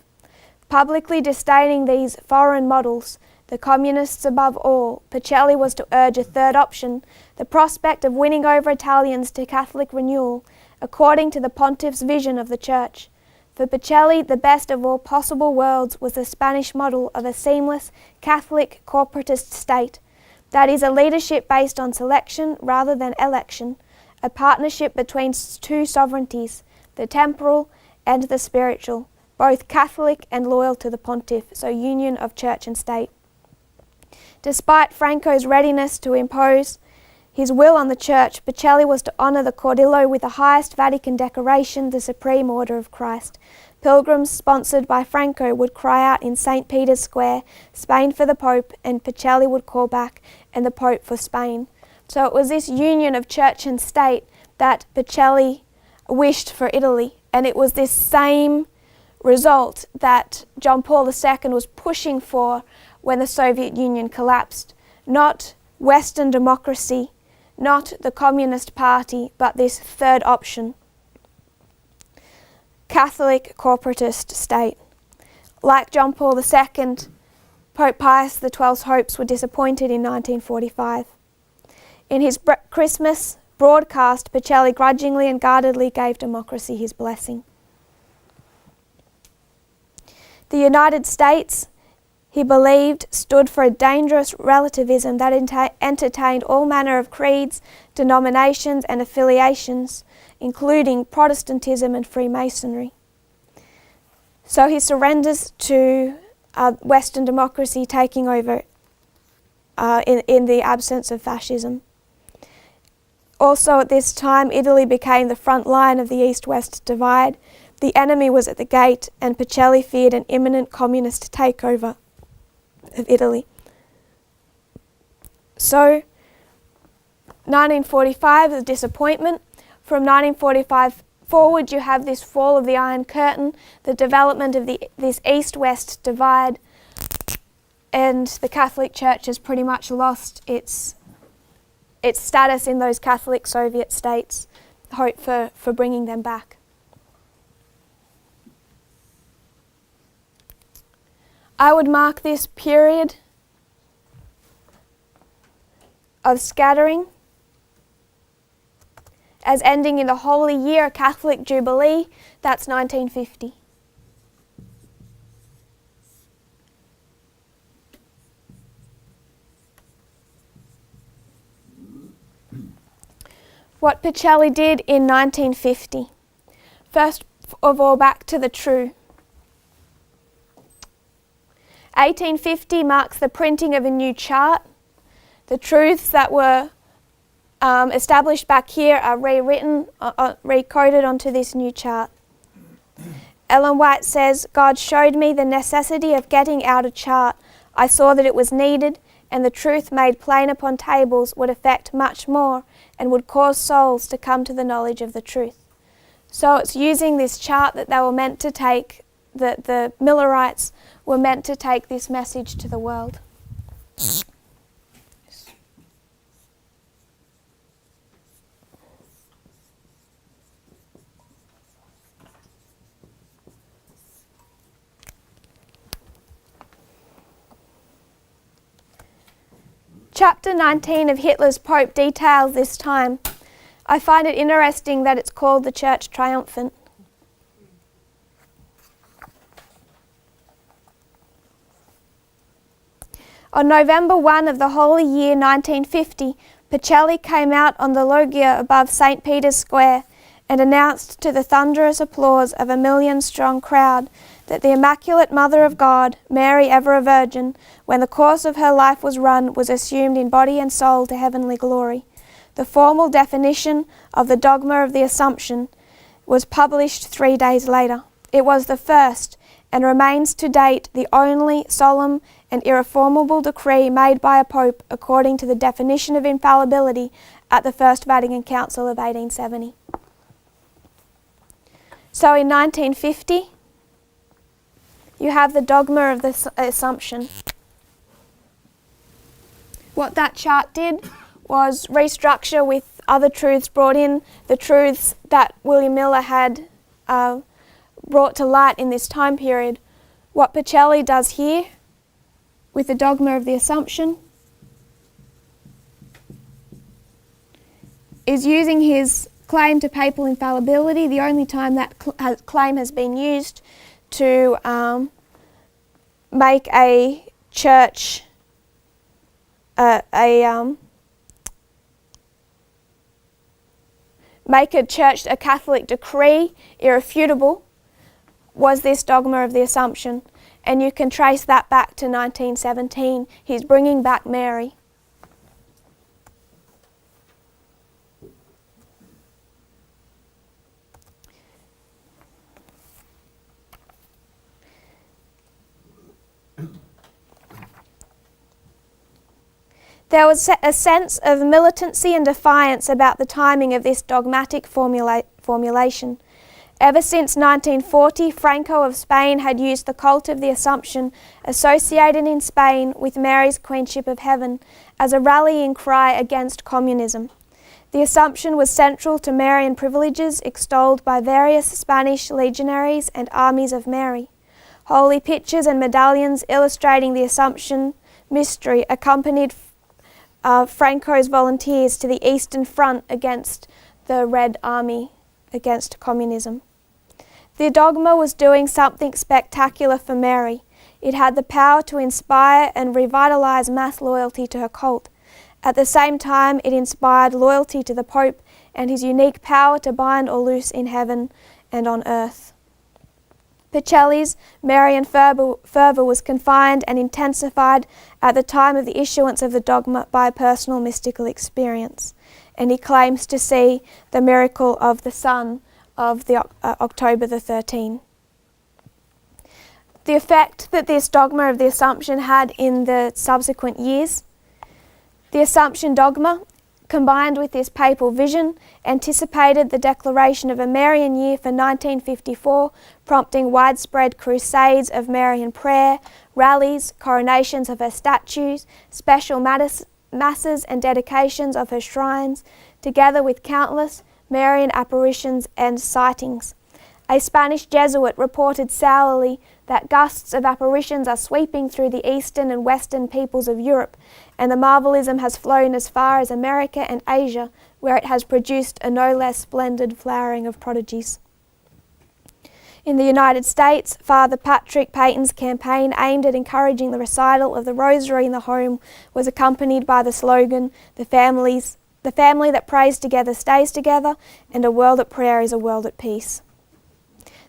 Publicly disdaining these foreign models, the communists above all, Pacelli was to urge a third option, the prospect of winning over Italians to Catholic renewal, according to the pontiff's vision of the Church. For Pacelli, the best of all possible worlds was the Spanish model of a seamless Catholic corporatist state, that is, a leadership based on selection rather than election, a partnership between two sovereignties, the temporal and the spiritual, both Catholic and loyal to the pontiff, so union of church and state. Despite Franco's readiness to impose his will on the church, Pacelli was to honour the Cordillo with the highest Vatican decoration, the Supreme Order of Christ. Pilgrims sponsored by Franco would cry out in St. Peter's Square, "Spain for the Pope," and Pacelli would call back, "And the Pope for Spain." So it was this union of church and state that Pacelli wished for Italy, and it was this same result that John Paul II was pushing for when the Soviet Union collapsed. Not Western democracy, not the Communist Party, but this third option, Catholic corporatist state. Like John Paul II, Pope Pius XII's hopes were disappointed in 1945. In his Christmas broadcast, Pacelli grudgingly and guardedly gave democracy his blessing. The United States he believed stood for a dangerous relativism that entertained all manner of creeds, denominations and affiliations, including Protestantism and Freemasonry. So he surrenders to Western democracy taking over in the absence of fascism. Also at this time, Italy became the front line of the East-West divide. The enemy was at the gate, and Pacelli feared an imminent communist takeover of Italy. So, 1945, the disappointment. From 1945 forward, you have this fall of the Iron Curtain, the development of this East-West divide, and the Catholic Church has pretty much lost its status in those Catholic Soviet states. Hope for bringing them back. I would mark this period of scattering as ending in the Holy Year, Catholic Jubilee. That's 1950. What Pacelli did in 1950. First of all, back to the true. 1850 marks the printing of a new chart. The truths that were established back here are rewritten, recoded onto this new chart. Ellen White says, God showed me the necessity of getting out a chart. I saw that it was needed, and the truth made plain upon tables would affect much more and would cause souls to come to the knowledge of the truth. So it's using this chart that they were meant to take, that the Millerites were meant to take this message to the world. Chapter 19 of Hitler's Pope details this time. I find it interesting that it's called the Church Triumphant. On November 1 of the Holy Year 1950, Pacelli came out on the loggia above St. Peter's Square and announced to the thunderous applause of a million-strong crowd that the Immaculate Mother of God, Mary ever a Virgin, when the course of her life was run, was assumed in body and soul to heavenly glory. The formal definition of the dogma of the Assumption was published 3 days later. It was the first, and remains to date the only solemn and irreformable decree made by a pope according to the definition of infallibility at the First Vatican Council of 1870. So in 1950, you have the dogma of the Assumption. What that chart did was restructure with other truths brought in, the truths that William Miller had brought to light in this time period. What Pacelli does here with the dogma of the Assumption is using his claim to papal infallibility, the only time that claim has been used, to make a church a Catholic decree irrefutable, was this dogma of the Assumption. And you can trace that back to 1917. He's bringing back Mary. There was a sense of militancy and defiance about the timing of this dogmatic formulation. Ever since 1940, Franco of Spain had used the cult of the Assumption, associated in Spain with Mary's Queenship of Heaven, as a rallying cry against communism. The Assumption was central to Marian privileges extolled by various Spanish legionaries and armies of Mary. Holy pictures and medallions illustrating the Assumption mystery accompanied Franco's volunteers to the Eastern Front against the Red Army, against communism. The dogma was doing something spectacular for Mary. It had the power to inspire and revitalize mass loyalty to her cult. At the same time, it inspired loyalty to the Pope and his unique power to bind or loose in heaven and on earth. Pacelli's Marian fervour was confined and intensified at the time of the issuance of the dogma by a personal mystical experience, and he claims to see the miracle of the sun of the October the 13th. The effect that this dogma of the Assumption had in the subsequent years. The Assumption dogma, combined with this papal vision, anticipated the declaration of a Marian year for 1954, prompting widespread crusades of Marian prayer, rallies, coronations of her statues, special masses and dedications of her shrines, together with countless Marian apparitions and sightings. A Spanish Jesuit reported sourly that gusts of apparitions are sweeping through the eastern and western peoples of Europe, and the marvelism has flown as far as America and Asia, where it has produced a no less splendid flowering of prodigies. In the United States, Father Patrick Peyton's campaign aimed at encouraging the recital of the Rosary in the home was accompanied by the slogan, "The family that prays together stays together, and a world at prayer is a world at peace."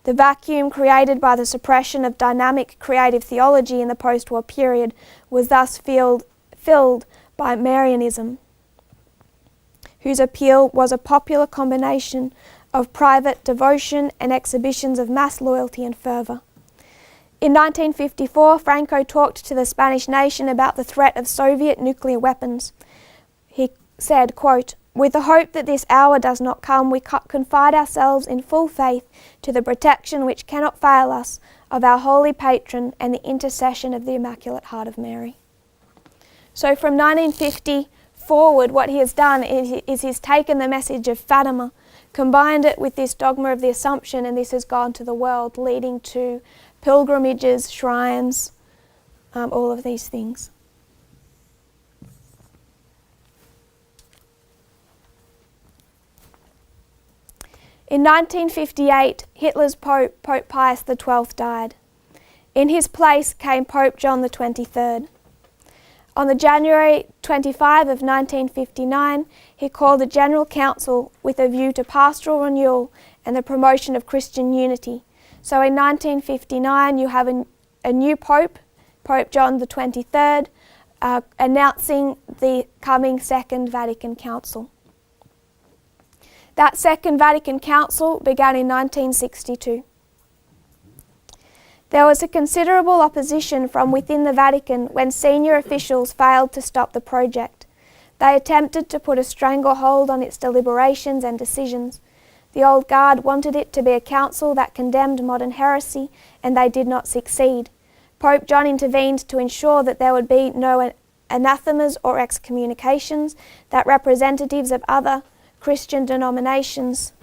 The vacuum created by the suppression of dynamic creative theology in the post-war period was thus filled by Marianism, whose appeal was a popular combination of private devotion and exhibitions of mass loyalty and fervour. In 1954, Franco talked to the Spanish nation about the threat of Soviet nuclear weapons. He said, quote, "With the hope that this hour does not come, we confide ourselves in full faith to the protection which cannot fail us of our holy patron and the intercession of the Immaculate Heart of Mary." So from 1950 forward, what he has done is he's taken the message of Fatima, combined it with this dogma of the Assumption, and this has gone to the world, leading to pilgrimages, shrines, all of these things. In 1958, Hitler's Pope Pius XII, died. In his place came Pope John the 23rd. On the January 25 of 1959, he called a General Council with a view to pastoral renewal and the promotion of Christian unity. So in 1959, you have a new Pope, Pope John the 23rd, announcing the coming Second Vatican Council. That Second Vatican Council began in 1962. There was a considerable opposition from within the Vatican when senior officials failed to stop the project. They attempted to put a stranglehold on its deliberations and decisions. The old guard wanted it to be a council that condemned modern heresy, and they did not succeed. Pope John intervened to ensure that there would be no anathemas or excommunications, that representatives of other Christian denominations...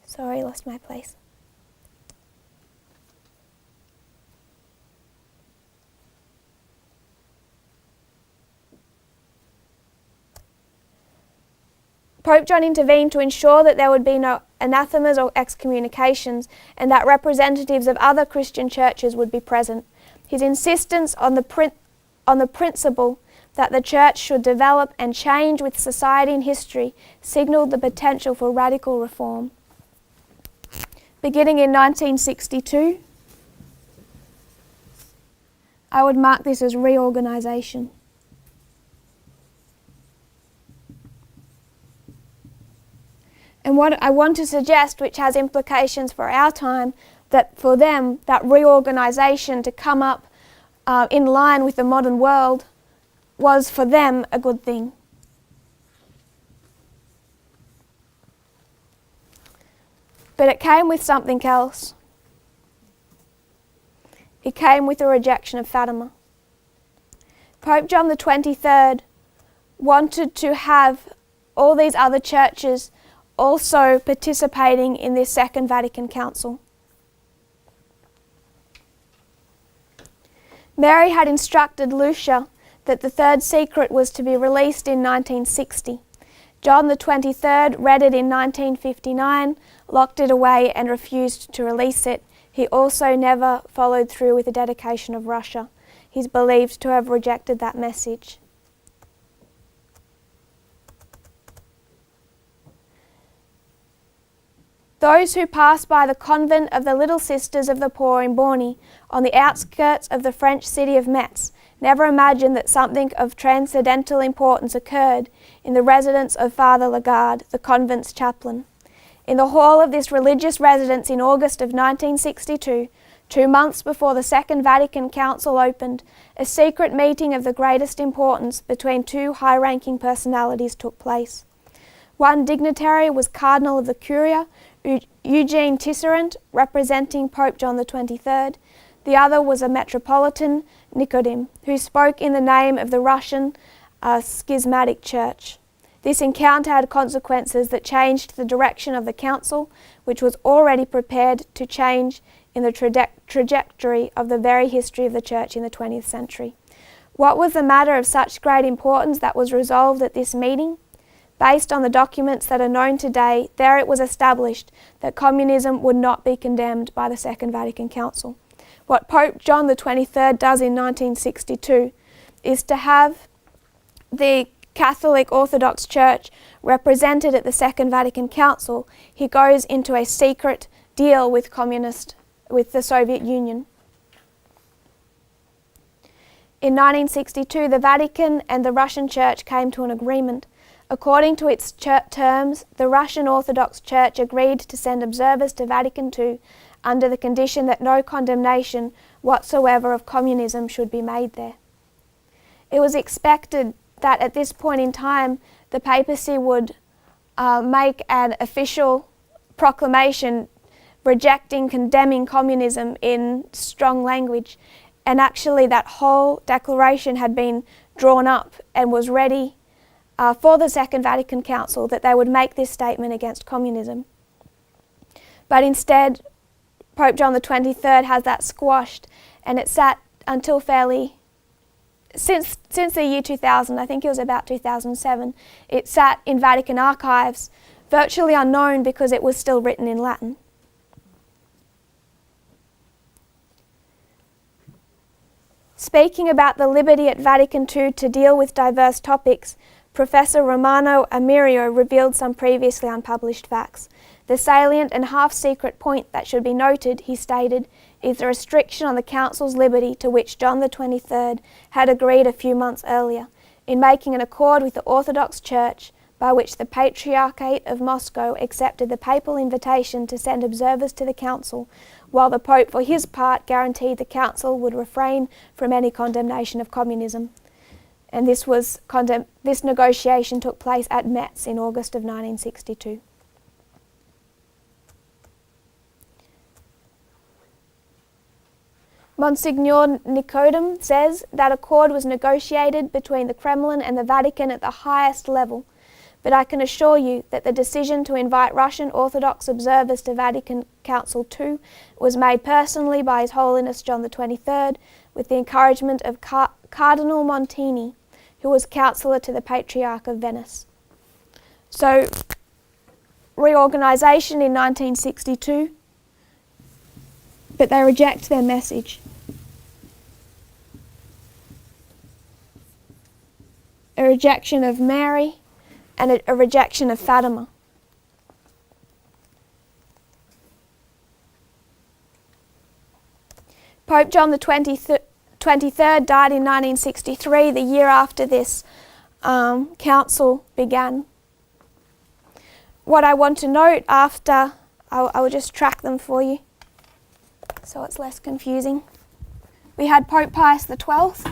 Sorry, lost my place. Pope John intervened to ensure that there would be no anathemas or excommunications, and that representatives of other Christian churches would be present. His insistence on the principle that the church should develop and change with society and history signalled the potential for radical reform. Beginning in 1962, I would mark this as reorganisation. And what I want to suggest, which has implications for our time, that for them, that reorganisation to come up in line with the modern world was for them a good thing. But it came with something else. It came with a rejection of Fatima. Pope John the 23rd wanted to have all these other churches also participating in this Second Vatican Council. Mary had instructed Lucia that the third secret was to be released in 1960. John the 23rd read it in 1959, locked it away and refused to release it. He also never followed through with the dedication of Russia. He's believed to have rejected that message. Those who passed by the convent of the Little Sisters of the Poor in Borny, on the outskirts of the French city of Metz, never imagined that something of transcendental importance occurred in the residence of Father Lagarde, the convent's chaplain. In the hall of this religious residence in August of 1962, 2 months before the Second Vatican Council opened, a secret meeting of the greatest importance between two high-ranking personalities took place. One dignitary was Cardinal of the Curia, Eugene Tisserand, representing Pope John XXIII. The other was a Metropolitan, Nicodim, who spoke in the name of the Russian schismatic church. This encounter had consequences that changed the direction of the council, which was already prepared to change in the trajectory of the very history of the church in the 20th century. What was the matter of such great importance that was resolved at this meeting? Based on the documents that are known today, there it was established that communism would not be condemned by the Second Vatican Council. What Pope John XXIII does in 1962 is to have the Catholic Orthodox Church represented at the Second Vatican Council. He goes into a secret deal with the Soviet Union. In 1962, the Vatican and the Russian Church came to an agreement. According to its terms, the Russian Orthodox Church agreed to send observers to Vatican II under the condition that no condemnation whatsoever of communism should be made there. It was expected that at this point in time, the papacy would make an official proclamation rejecting, condemning communism in strong language. And actually that whole declaration had been drawn up and was ready for the Second Vatican Council, that they would make this statement against communism. But instead, Pope John XXIII has that squashed, and it sat until since the year 2000, I think it was about 2007, it sat in Vatican archives, virtually unknown because it was still written in Latin. Speaking about the liberty at Vatican II to deal with diverse topics, Professor Romano Amirio revealed some previously unpublished facts. The salient and half-secret point that should be noted, he stated, is the restriction on the Council's liberty to which John XXIII had agreed a few months earlier, in making an accord with the Orthodox Church by which the Patriarchate of Moscow accepted the papal invitation to send observers to the Council, while the Pope, for his part, guaranteed the Council would refrain from any condemnation of communism. And this negotiation took place at Metz in August of 1962. Monsignor Nicodem says that accord was negotiated between the Kremlin and the Vatican at the highest level, but I can assure you that the decision to invite Russian Orthodox observers to Vatican Council II was made personally by His Holiness John XXIII with the encouragement of Cardinal Montini, who was counsellor to the Patriarch of Venice. So, reorganisation in 1962, but they reject their message. A rejection of Mary and a rejection of Fatima. Pope John XXIII died in 1963, the year after this council began. What I want to note after, I will just track them for you so it's less confusing. We had Pope Pius XII.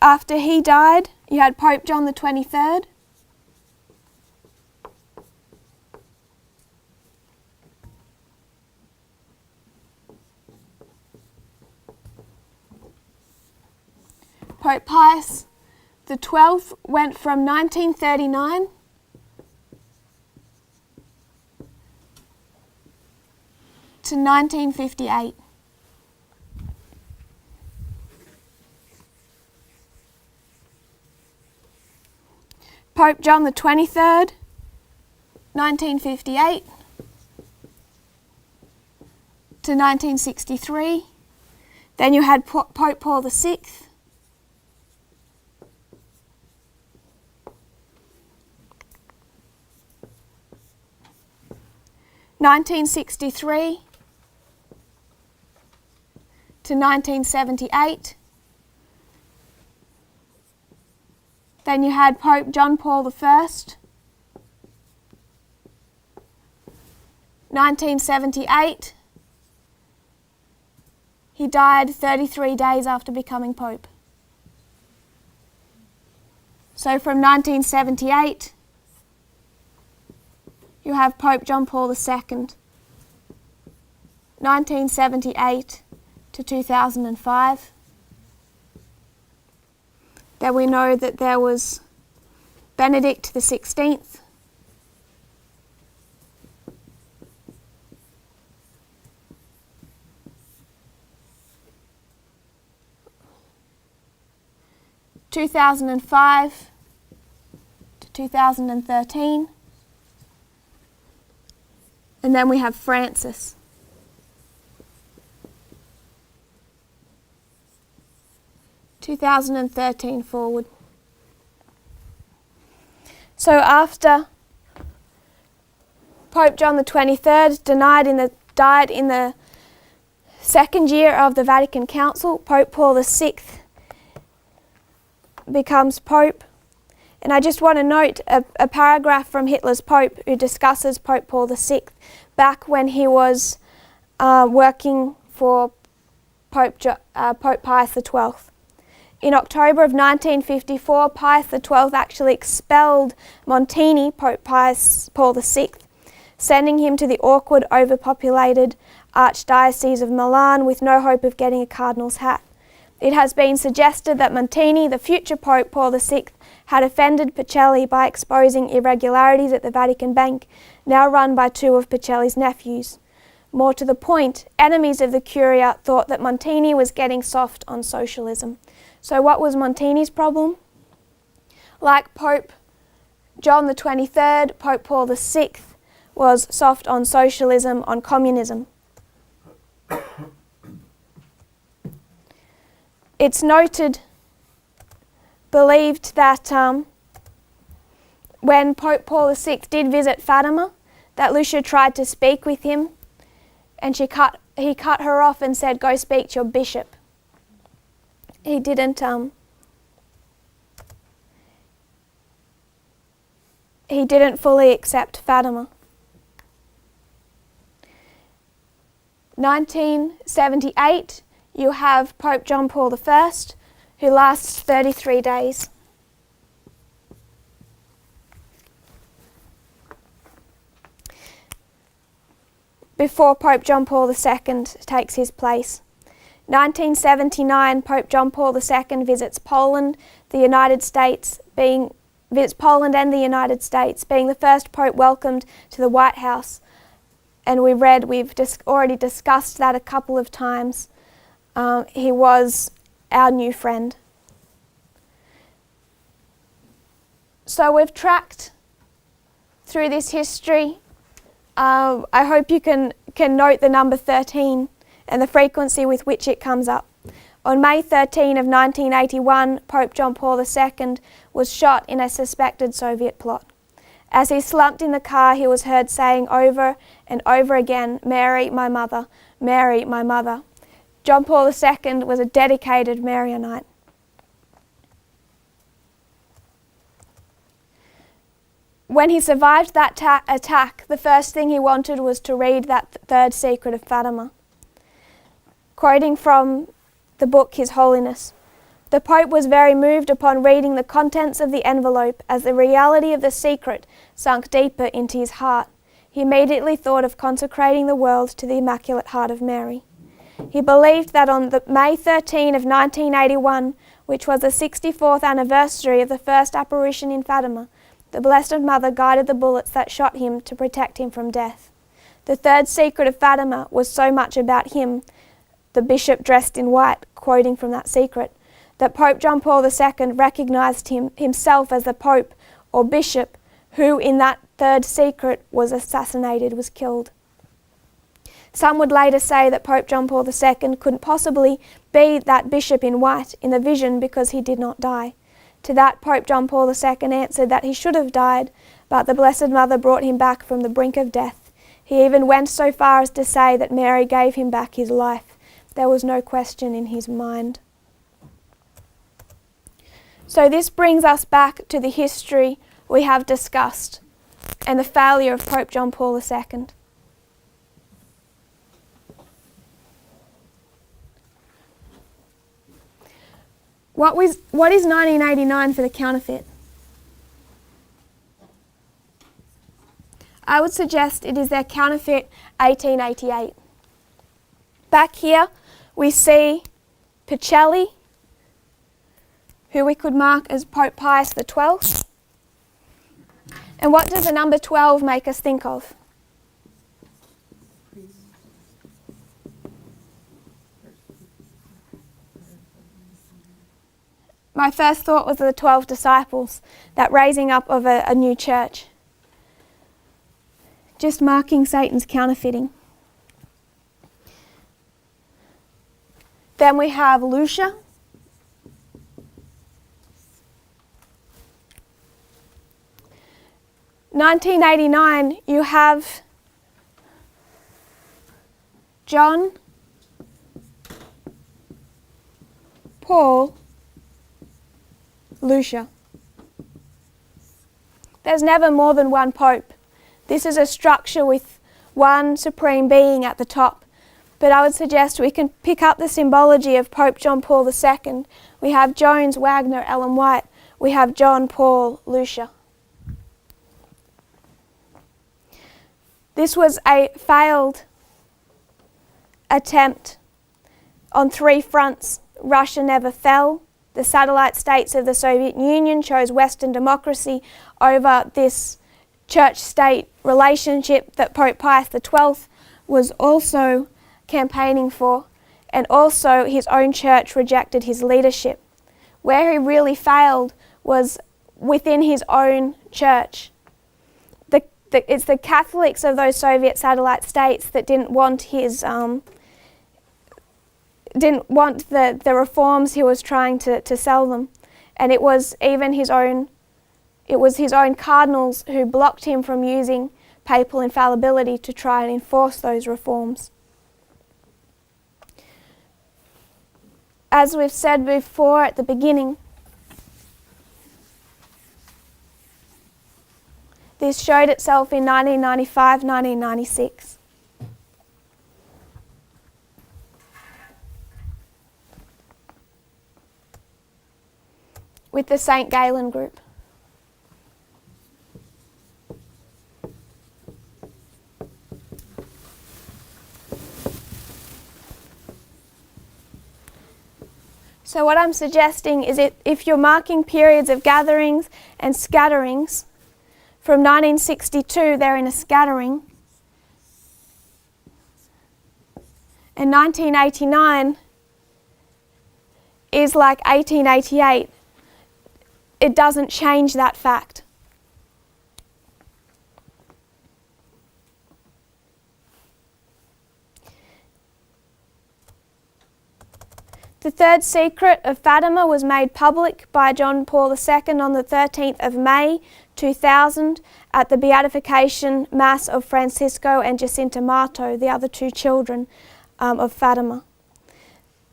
After he died, you had Pope John XXIII. Pope Pius XII went from 1939 to 1958. Pope John the 23rd, 1958 to 1963. Then you had Pope Paul VI. 1963 to 1978. Then you had Pope John Paul I. 1978. He died 33 days after becoming Pope. So from 1978, you have Pope John Paul II. 1978 to 2005. Then we know that there was Benedict XVI. (2005 to 2013), and then we have Francis. (2013) forward. So after Pope John the 23rd died in the second year of the Vatican Council, Pope Paul VI becomes Pope. And I just want to note a paragraph from Hitler's Pope who discusses Pope Paul VI back when he was working for Pope Pius XII. In October of 1954, Pius XII actually expelled Montini, Pope Paul VI, sending him to the awkward, overpopulated Archdiocese of Milan with no hope of getting a cardinal's hat. It has been suggested that Montini, the future Pope Paul VI, had offended Pacelli by exposing irregularities at the Vatican Bank, now run by two of Pacelli's nephews. More to the point, enemies of the Curia thought that Montini was getting soft on socialism. So what was Montini's problem? Like Pope John the 23rd, Pope Paul VI was soft on socialism, on communism. It's believed that when Pope Paul VI did visit Fatima, that Lucia tried to speak with him, and he cut her off and said, "Go speak to your bishop." He didn't fully accept Fatima. 1978, you have Pope John Paul I, who lasts 33 days. Before Pope John Paul II takes his place. 1979, Pope John Paul II visits Poland, visits Poland and the United States, being the first Pope welcomed to the White House. And we've already discussed that a couple of times. He was our new friend. So we've tracked through this history. I hope you can note the number 13 and the frequency with which it comes up. On May 13 of 1981, Pope John Paul II was shot in a suspected Soviet plot. As he slumped in the car, he was heard saying over and over again, "Mary, my mother, Mary, my mother." John Paul II was a dedicated Marianite. When he survived that attack, the first thing he wanted was to read that third secret of Fatima. Quoting from the book His Holiness, "The Pope was very moved upon reading the contents of the envelope as the reality of the secret sunk deeper into his heart. He immediately thought of consecrating the world to the Immaculate Heart of Mary. He believed that on the May 13 of 1981, which was the 64th anniversary of the first apparition in Fatima, the Blessed Mother guided the bullets that shot him to protect him from death. The third secret of Fatima was so much about him," the bishop dressed in white, quoting from that secret, "that Pope John Paul II recognized himself as the Pope or bishop who in that third secret was assassinated, was killed. Some would later say that Pope John Paul II couldn't possibly be that bishop in white in the vision because he did not die. To that, Pope John Paul II answered that he should have died, but the Blessed Mother brought him back from the brink of death. He even went so far as to say that Mary gave him back his life. There was no question in his mind. So this brings us back to the history we have discussed and the failure of Pope John Paul II. What is 1989 for the counterfeit? I would suggest it is their counterfeit 1888. Back here we see Pacelli, who we could mark as Pope Pius XII. And what does the number 12 make us think of? My first thought was the 12 disciples, that raising up of a new church. Just marking Satan's counterfeiting. Then we have Lucia. In 1989, you have John, Paul, Lucia. There's never more than one pope. This is a structure with one supreme being at the top. But I would suggest we can pick up the symbology of Pope John Paul II. We have Jones, Wagner, Ellen White. We have John, Paul, Lucia. This was a failed attempt on three fronts. Russia never fell. The satellite states of the Soviet Union chose Western democracy over this church-state relationship that Pope Pius XII was also campaigning for, and also his own church rejected his leadership. Where he really failed was within his own church. It's the Catholics of those Soviet satellite states that didn't want his the reforms he was trying to sell them, and it was even his own cardinals who blocked him from using papal infallibility to try and enforce those reforms. As we've said before at the beginning, this showed itself in 1995-1996. With the St. Galen group. So what I'm suggesting is if you're marking periods of gatherings and scatterings, from 1962 they're in a scattering, and 1989 is like 1888. It doesn't change that fact. The third secret of Fatima was made public by John Paul II on the 13th of May 2000 at the beatification Mass of Francisco and Jacinta Marto, the other two children of Fatima.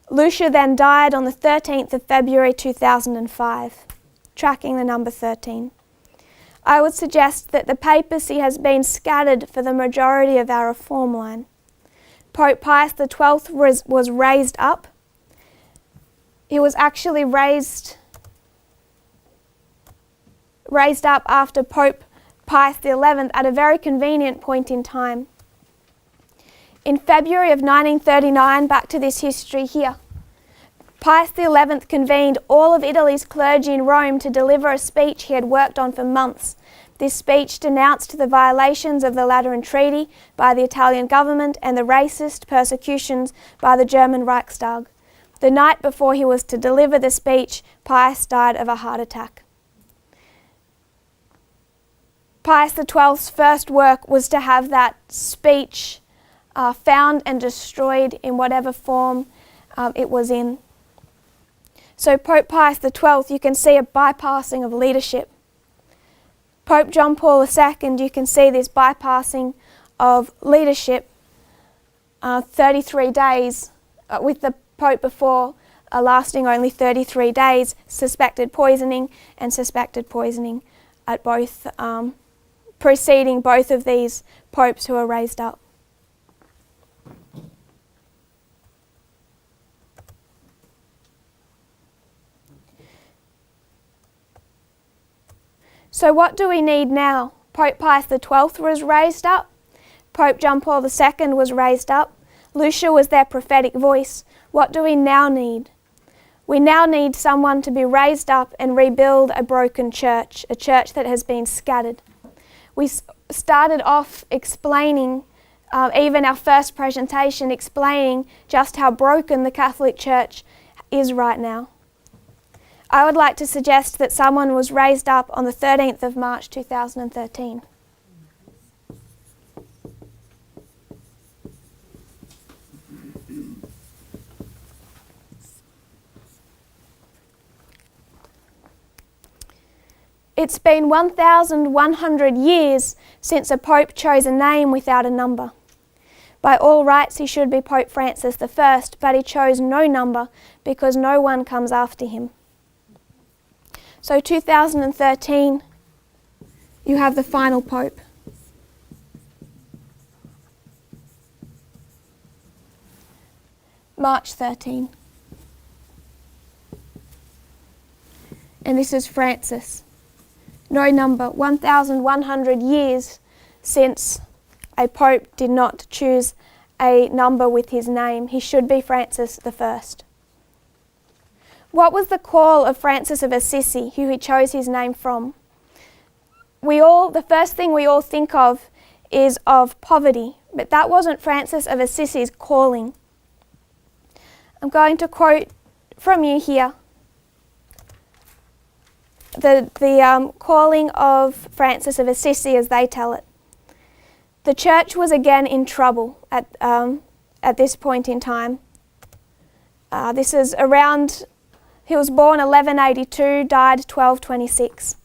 Lucia then died on the 13th of February 2005, tracking the number 13. I would suggest that the papacy has been scattered for the majority of our reform line. Pope Pius XII was raised up. He was actually raised up after Pope Pius XI at a very convenient point in time. In February of 1939, back to this history here, Pius XI convened all of Italy's clergy in Rome to deliver a speech he had worked on for months. This speech denounced the violations of the Lateran Treaty by the Italian government and the racist persecutions by the German Reichstag. The night before he was to deliver the speech, Pius died of a heart attack. Pius XII's first work was to have that speech found and destroyed in whatever form it was in. So Pope Pius XII, you can see a bypassing of leadership. Pope John Paul II, you can see this bypassing of leadership, 33 days with the Pope before lasting only 33 days, suspected poisoning at both, preceding both of these popes who were raised up. So what do we need now? Pope Pius XII was raised up. Pope John Paul II was raised up. Lucia was their prophetic voice. What do we now need? We now need someone to be raised up and rebuild a broken church, a church that has been scattered. We started off explaining, even our first presentation, explaining just how broken the Catholic Church is right now. I would like to suggest that someone was raised up on the 13th of March 2013. It's been 1,100 years since a pope chose a name without a number. By all rights he should be Pope Francis I, but he chose no number because no one comes after him. So 2013, you have the final pope. March 13. And this is Francis. No number, 1,100 years since a pope did not choose a number with his name. He should be Francis I. What was the call of Francis of Assisi, who he chose his name from? The first thing we all think of is of poverty, but that wasn't Francis of Assisi's calling. I'm going to quote from you here. The calling of Francis of Assisi as they tell it. The church was again in trouble at this point in time. This is around, he was born 1182, died 1226.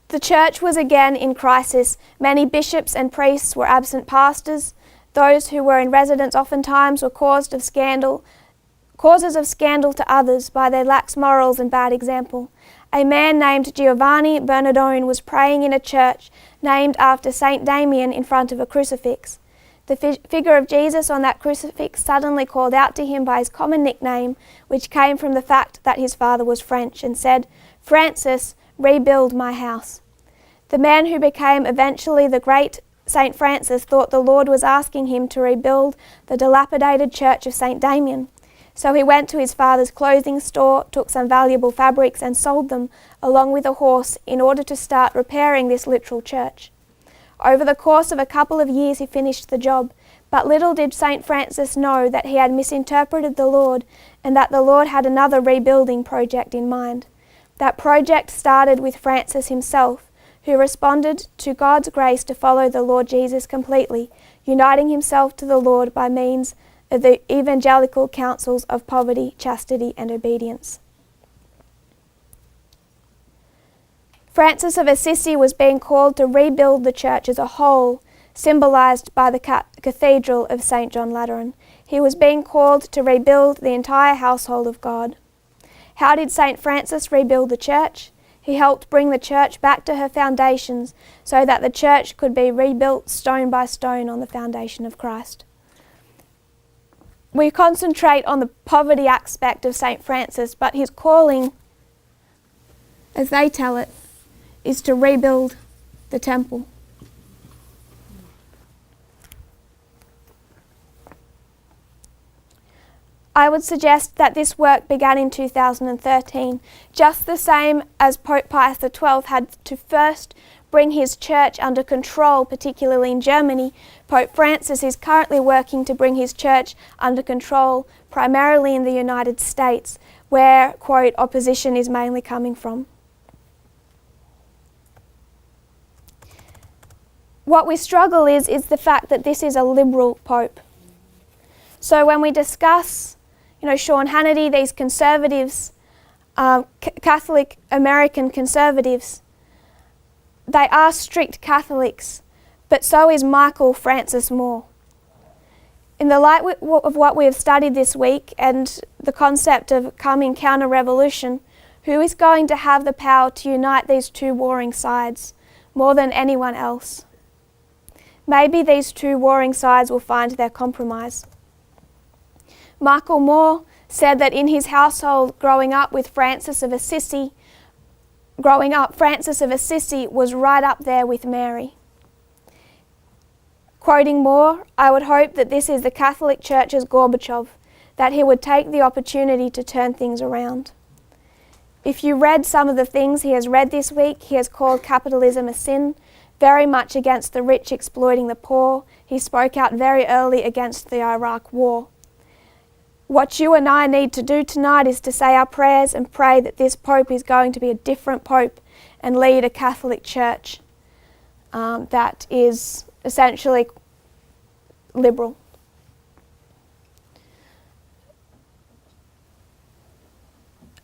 The church was again in crisis. Many bishops and priests were absent pastors. Those who were in residence oftentimes were causes of scandal to others by their lax morals and bad example. A man named Giovanni Bernardone was praying in a church named after Saint Damien in front of a crucifix. The figure of Jesus on that crucifix suddenly called out to him by his common nickname, which came from the fact that his father was French, and said, "Francis, rebuild my house." The man who became eventually the great Saint Francis thought the Lord was asking him to rebuild the dilapidated church of Saint Damien. So he went to his father's clothing store, took some valuable fabrics and sold them, along with a horse, in order to start repairing this literal church. Over the course of a couple of years he finished the job, but little did Saint Francis know that he had misinterpreted the Lord and that the Lord had another rebuilding project in mind. That project started with Francis himself, who responded to God's grace to follow the Lord Jesus completely, uniting himself to the Lord by means of the evangelical counsels of poverty, chastity, and obedience. Francis of Assisi was being called to rebuild the church as a whole, symbolized by the Cathedral of St. John Lateran. He was being called to rebuild the entire household of God. How did St. Francis rebuild the church? He helped bring the church back to her foundations so that the church could be rebuilt stone by stone on the foundation of Christ. We concentrate on the poverty aspect of St. Francis, but his calling, as they tell it, is to rebuild the temple. I would suggest that this work began in 2013, just the same as Pope Pius XII had to first bring his church under control, particularly in Germany. Pope Francis is currently working to bring his church under control, primarily in the United States, where, quote, opposition is mainly coming from. what we struggle is the fact that this is a liberal Pope. So when we discuss, Sean Hannity, these conservatives, Catholic American conservatives, they are strict Catholics, but so is Michael Francis Moore. In the light of what we have studied this week and the concept of coming counter-revolution, who is going to have the power to unite these two warring sides more than anyone else? Maybe these two warring sides will find their compromise. Michael Moore said that in his household growing up with Francis of Assisi, Francis of Assisi was right up there with Mary. Quoting Moore, "I would hope that this is the Catholic Church's Gorbachev, that he would take the opportunity to turn things around." If you read some of the things he has read this week, he has called capitalism a sin, very much against the rich exploiting the poor. He spoke out very early against the Iraq War. What you and I need to do tonight is to say our prayers and pray that this Pope is going to be a different Pope and lead a Catholic Church that is essentially liberal.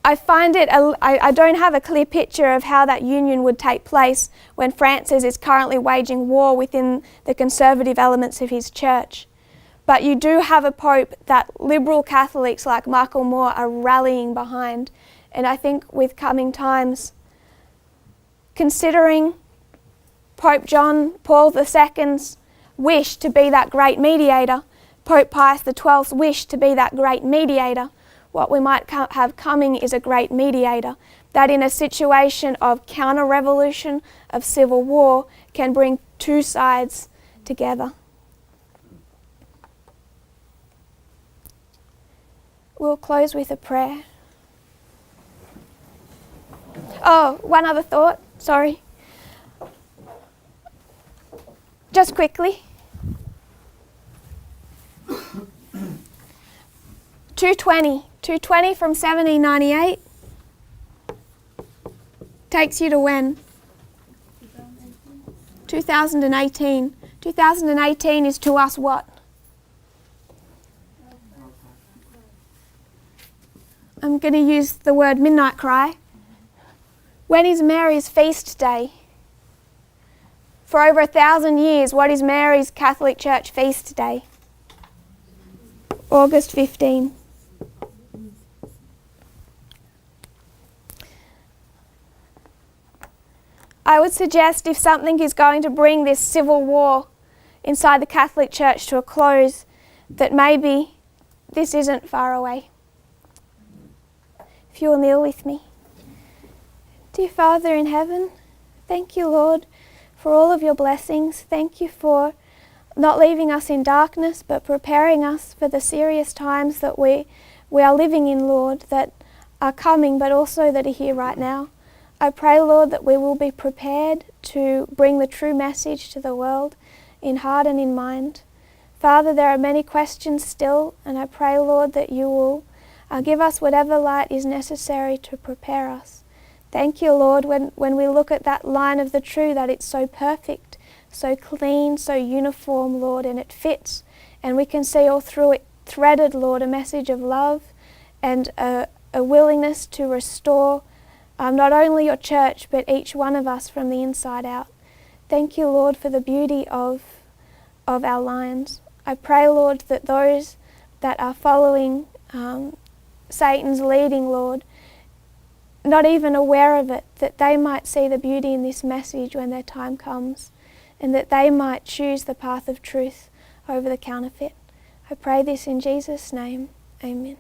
I find it, I don't have a clear picture of how that union would take place when Francis is currently waging war within the conservative elements of his church. But you do have a Pope that liberal Catholics like Michael Moore are rallying behind. And I think with coming times, considering Pope John Paul II's wish to be that great mediator, Pope Pius XII's wish to be that great mediator, what we might have coming is a great mediator that in a situation of counter-revolution, of civil war, can bring two sides together. We'll close with a prayer. Oh, one other thought, sorry. Just quickly. 220 from 1798 takes you to when? 2018. 2018 is to us what? I'm going to use the word midnight cry. When is Mary's feast day? For over 1,000 years, what is Mary's Catholic Church feast day? August 15. I would suggest if something is going to bring this civil war inside the Catholic Church to a close, that maybe this isn't far away. If you will kneel with me. Dear Father in heaven, thank you, Lord, for all of your blessings. Thank you for not leaving us in darkness, but preparing us for the serious times that we are living in, Lord, that are coming, but also that are here right now. I pray, Lord, that we will be prepared to bring the true message to the world in heart and in mind. Father, there are many questions still, and I pray, Lord, that you will give us whatever light is necessary to prepare us. Thank you, Lord, when we look at that line of the true, that it's so perfect, so clean, so uniform, Lord, and it fits. And we can see all through it threaded, Lord, a message of love and a willingness to restore not only your church, but each one of us from the inside out. Thank you, Lord, for the beauty of our lines. I pray, Lord, that those that are following Satan's leading, Lord, not even aware of it, that they might see the beauty in this message when their time comes, and that they might choose the path of truth over the counterfeit. I pray this in Jesus' name. Amen.